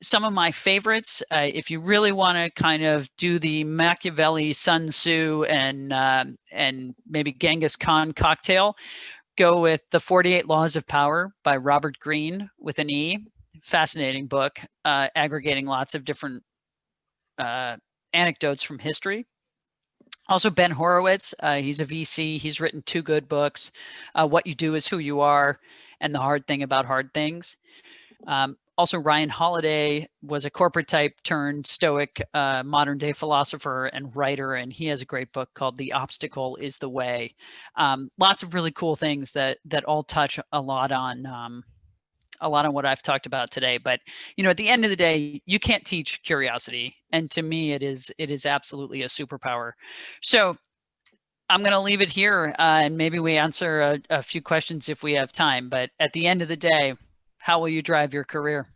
some of my favorites, if you really want to kind of do the Machiavelli, Sun Tzu, and maybe Genghis Khan cocktail, go with The 48 Laws of Power by Robert Greene with an E. Fascinating book, aggregating lots of different anecdotes from history. Also, Ben Horowitz, he's a VC. He's written 2 good books, What You Do Is Who You Are and The Hard Thing About Hard Things. Also, Ryan Holiday was a corporate type turned stoic modern day philosopher and writer, and he has a great book called The Obstacle is the Way. Lots of really cool things that all touch a lot on what I've talked about today. But, at the end of the day, you can't teach curiosity. And to me, it is absolutely a superpower. So I'm going to leave it here, and maybe we answer a few questions if we have time. But at the end of the day, how will you drive your career?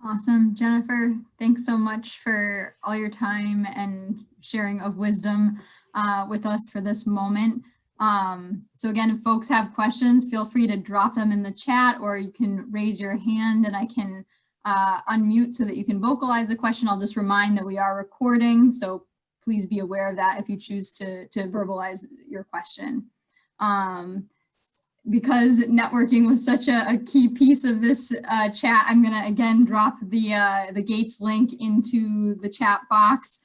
Awesome. Jennifer, thanks so much for all your time and sharing of wisdom with us for this moment. So again, if folks have questions, feel free to drop them in the chat, or you can raise your hand and I can unmute so that you can vocalize the question. I'll just remind that we are recording, so please be aware of that if you choose to verbalize your question. Because networking was such a key piece of this chat, I'm gonna again drop the Gates link into the chat box.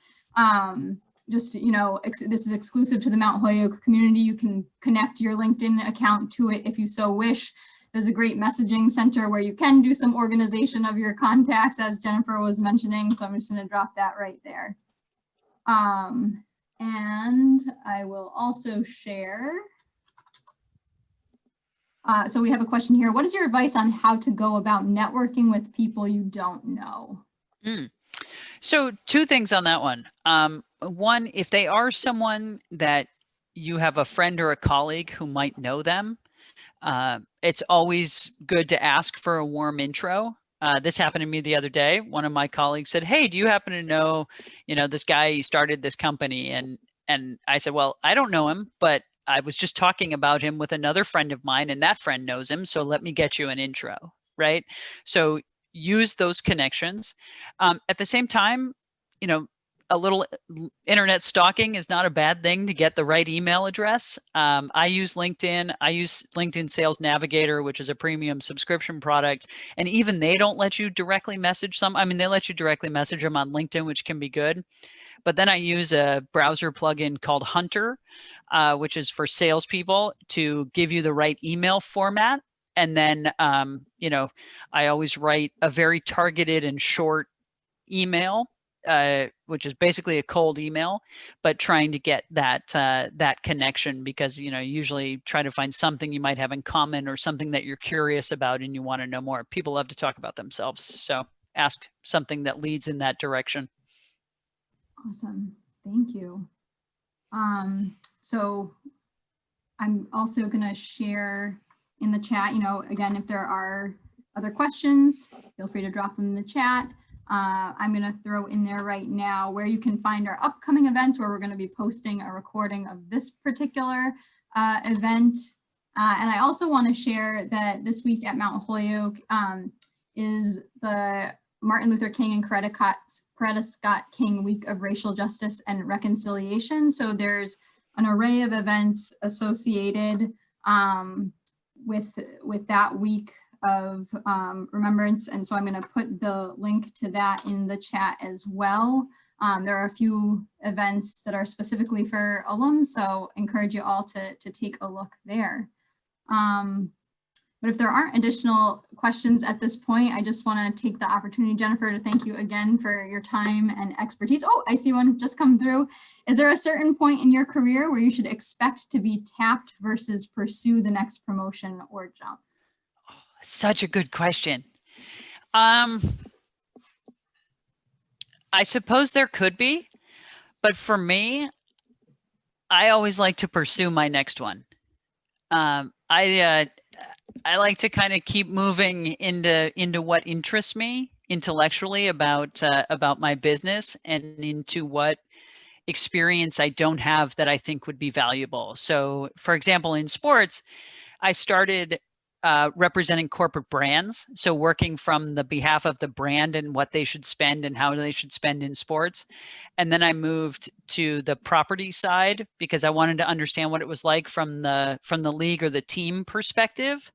Just, this is exclusive to the Mount Holyoke community. You can connect your LinkedIn account to it if you so wish. There's a great messaging center where you can do some organization of your contacts, as Jennifer was mentioning. So I'm just going to drop that right there. And I will also share. So we have a question here. What is your advice on how to go about networking with people you don't know? So two things on that one. One, if they are someone that you have a friend or a colleague who might know them, it's always good to ask for a warm intro. This happened to me the other day. One of my colleagues said, "Hey, do you happen to know, this guy? He started this company." And I said, "Well, I don't know him, but I was just talking about him with another friend of mine, and that friend knows him. So let me get you an intro." Right? So use those connections. At the same time, a little internet stalking is not a bad thing to get the right email address. I use LinkedIn. I use LinkedIn Sales Navigator, which is a premium subscription product. And even they don't let you directly message some. I mean, they let you directly message them on LinkedIn, which can be good. But then I use a browser plugin called Hunter, which is for salespeople to give you the right email format. And then, I always write a very targeted and short email, which is basically a cold email, but trying to get that connection, because usually try to find something you might have in common or something that you're curious about and you want to know more. People love to talk about themselves, so ask something that leads in that direction. Awesome, thank you. So I'm also going to share in the chat, again, if there are other questions, feel free to drop them in the chat. I'm going to throw in there right now where you can find our upcoming events, where we're going to be posting a recording of this particular event. And I also want to share that this week at Mount Holyoke is the Martin Luther King and Coretta Scott King Week of Racial Justice and Reconciliation. So there's an array of events associated with that week of remembrance. And so I'm going to put the link to that in the chat as well. There are a few events that are specifically for alums, so encourage you all to take a look there. But if there aren't additional questions at this point, I just want to take the opportunity, Jennifer, to thank you again for your time and expertise. Oh, I see one just come through. Is there a certain point in your career where you should expect to be tapped versus pursue the next promotion or jump? Such a good question. I suppose there could be, but for me, I always like to pursue my next one. I like to kind of keep moving into what interests me intellectually about my business, and into what experience I don't have that I think would be valuable. So, for example, in sports, I started representing corporate brands. So working from the behalf of the brand and what they should spend and how they should spend in sports. And then I moved to the property side because I wanted to understand what it was like from the league or the team perspective.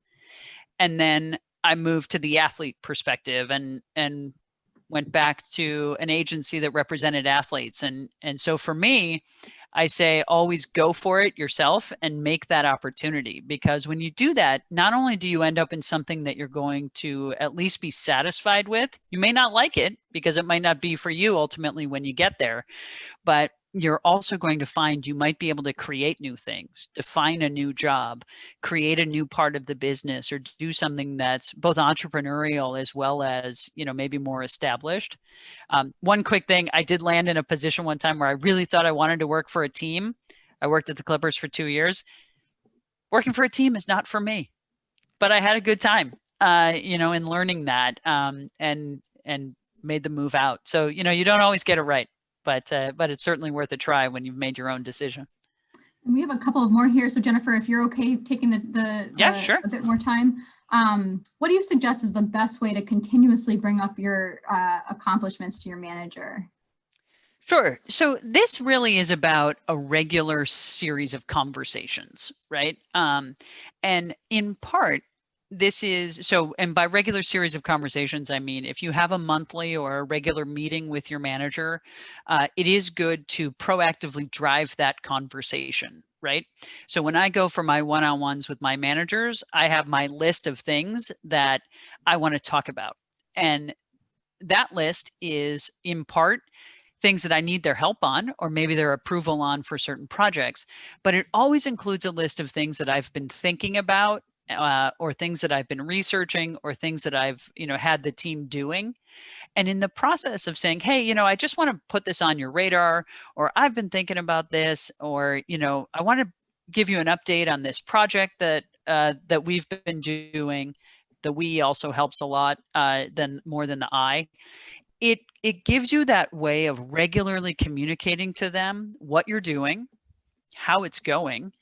And then I moved to the athlete perspective and went back to an agency that represented athletes. And so for me, I say always go for it yourself and make that opportunity, because when you do that, not only do you end up in something that you're going to at least be satisfied with, you may not like it because it might not be for you ultimately when you get there, but you're also going to find you might be able to create new things, define a new job, create a new part of the business, or do something that's both entrepreneurial as well as, maybe more established. One quick thing, I did land in a position one time where I really thought I wanted to work for a team. I worked at the Clippers for 2 years. Working for a team is not for me, but I had a good time, in learning that, and made the move out. So, you don't always get it right. But it's certainly worth a try when you've made your own decision. And we have a couple of more here. So Jennifer, if you're okay taking sure. a bit more time, what do you suggest is the best way to continuously bring up your accomplishments to your manager? Sure. So this really is about a regular series of conversations, right? And in part, this is and by regular series of conversations, I mean, if you have a monthly or a regular meeting with your manager, it is good to proactively drive that conversation, right? So when I go for my one-on-ones with my managers, I have my list of things that I want to talk about. And that list is in part things that I need their help on, or maybe their approval on for certain projects. But it always includes a list of things that I've been thinking about, or things that I've been researching, or things that I've, had the team doing. And in the process of saying, hey, I just want to put this on your radar, or I've been thinking about this, or, I want to give you an update on this project that we've been doing. The we also helps a lot, than more than the I. It gives you that way of regularly communicating to them what you're doing, how it's going,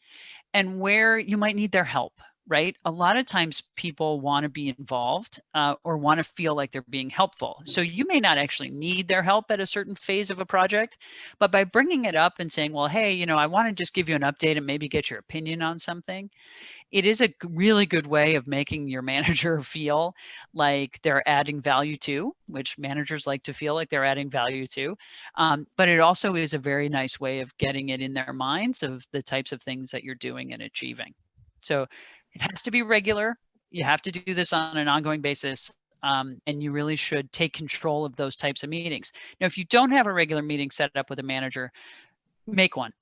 and where you might need their help, right? A lot of times people want to be involved, or want to feel like they're being helpful. So you may not actually need their help at a certain phase of a project, but by bringing it up and saying, well, hey, I want to just give you an update and maybe get your opinion on something, it is a really good way of making your manager feel like they're adding value to, which managers like to feel like they're adding value to. But it also is a very nice way of getting it in their minds of the types of things that you're doing and achieving. So it has to be regular. You have to do this on an ongoing basis. And you really should take control of those types of meetings. Now, if you don't have a regular meeting set up with a manager, make one,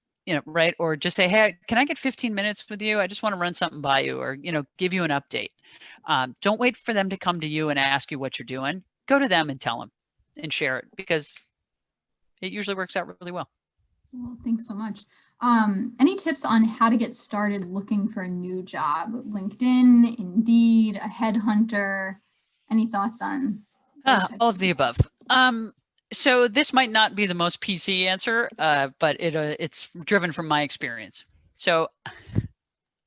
right? Or just say, hey, can I get 15 minutes with you? I just want to run something by you, or, give you an update. Don't wait for them to come to you and ask you what you're doing. Go to them and tell them and share it, because it usually works out really well. Well, thanks so much. Any tips on how to get started looking for a new job? LinkedIn, Indeed, a headhunter? Any thoughts on all of the above? So this might not be the most PC answer, but it's driven from my experience. So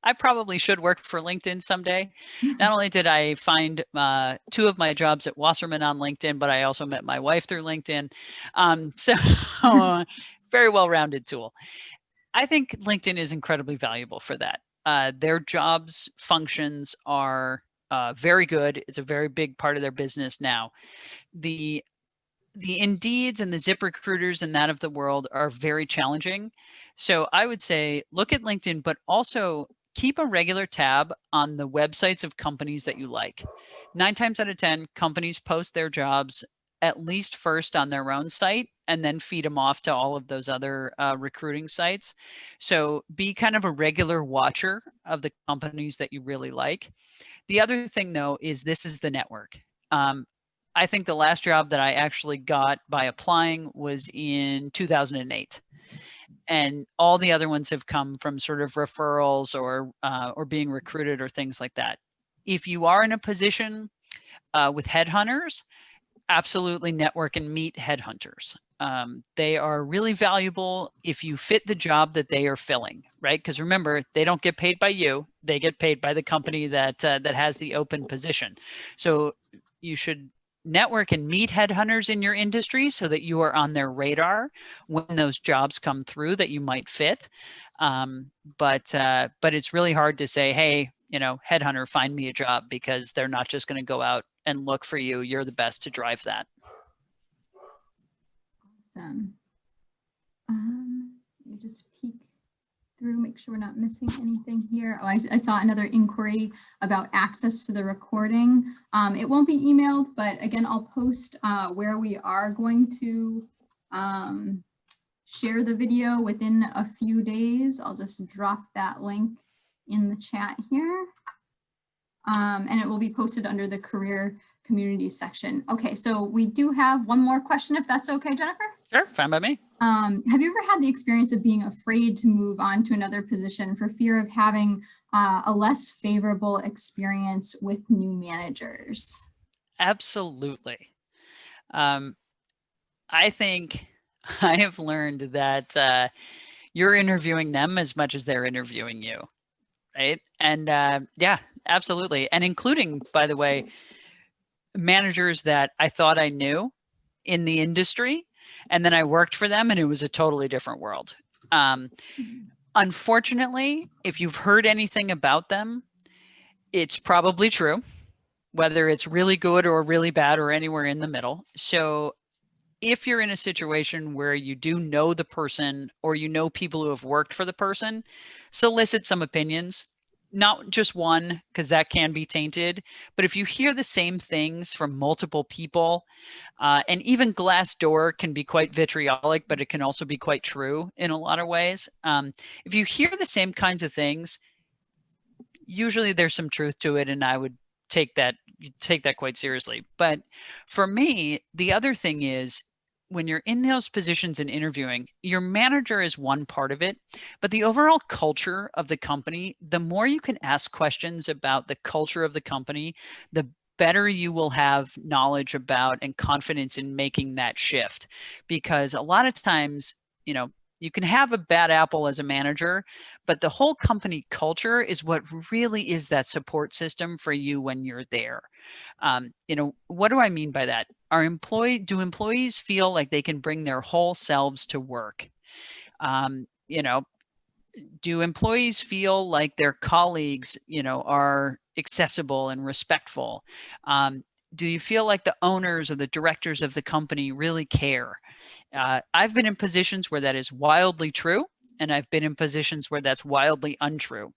I probably should work for LinkedIn someday. Not only did I find 2 of my jobs at Wasserman on LinkedIn, but I also met my wife through LinkedIn. So very well-rounded tool. I think LinkedIn is incredibly valuable for that. Their jobs functions are very good. It's a very big part of their business now. The Indeeds and the ZipRecruiters and that of the world are very challenging. So I would say look at LinkedIn, but also keep a regular tab on the websites of companies that you like. 9 times out of 10, companies post their jobs at least first on their own site and then feed them off to all of those other recruiting sites. So be kind of a regular watcher of the companies that you really like. The other thing, though, is this is the network. I think the last job that I actually got by applying was in 2008. And all the other ones have come from sort of referrals or being recruited or things like that. If you are in a position with headhunters, absolutely network and meet headhunters. They are really valuable if you fit the job that they are filling, right? Because remember, they don't get paid by you; they get paid by the company that has the open position. So you should network and meet headhunters in your industry so that you are on their radar when those jobs come through that you might fit. But it's really hard to say, hey, headhunter, find me a job, because they're not just going to go out and look for you. You're the best to drive that. Awesome. Let me just peek through, make sure we're not missing anything here. Oh, I saw another inquiry about access to the recording. It won't be emailed, but again, I'll post where we are going to share the video within a few days. I'll just drop that link in the chat here. And it will be posted under the career community section. Okay, so we do have one more question, if that's okay, Jennifer? Sure, fine by me. Have you ever had the experience of being afraid to move on to another position for fear of having a less favorable experience with new managers? Absolutely. I think I have learned that you're interviewing them as much as they're interviewing you, right? And yeah, absolutely. And including, by the way, managers that I thought I knew in the industry, and then I worked for them and it was a totally different world. Unfortunately, if you've heard anything about them, it's probably true, whether it's really good or really bad or anywhere in the middle. So if you're in a situation where you do know the person or you know people who have worked for the person, solicit some opinions. not just one, because that can be tainted, but if you hear the same things from multiple people, and even Glassdoor can be quite vitriolic, but it can also be quite true in a lot of ways. If you hear the same kinds of things, usually there's some truth to it, and I would take that quite seriously. But for me, the other thing is, when you're in those positions and interviewing, your manager is one part of it, but the overall culture of the company, the more you can ask questions about the culture of the company, the better you will have knowledge about and confidence in making that shift. Because a lot of times, you can have a bad apple as a manager, but the whole company culture is what really is that support system for you when you're there. What do I mean by that? Do employees feel like they can bring their whole selves to work? Do employees feel like their colleagues, are accessible and respectful? Do you feel like the owners or the directors of the company really care? I've been in positions where that is wildly true, and I've been in positions where that's wildly untrue.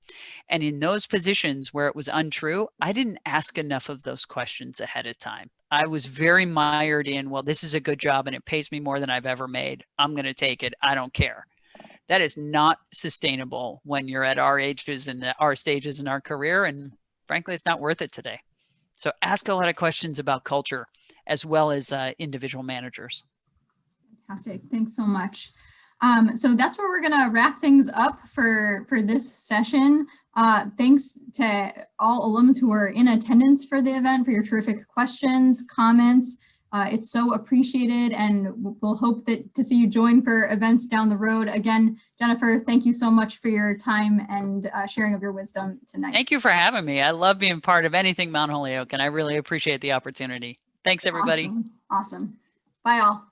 And in those positions where it was untrue, I didn't ask enough of those questions ahead of time. I was very mired in, well, this is a good job and it pays me more than I've ever made. I'm going to take it. I don't care. That is not sustainable when you're at our ages and our stages in our career. And frankly, it's not worth it today. So ask a lot of questions about culture as well as individual managers. Fantastic. Thanks so much. So that's where we're going to wrap things up for this session. Thanks to all alums who are in attendance for the event for your terrific questions, comments. It's so appreciated, and we'll hope to see you join for events down the road. Again, Jennifer, thank you so much for your time and sharing of your wisdom tonight. Thank you for having me. I love being part of anything Mount Holyoke, and I really appreciate the opportunity. Thanks, everybody. Awesome. Bye, all.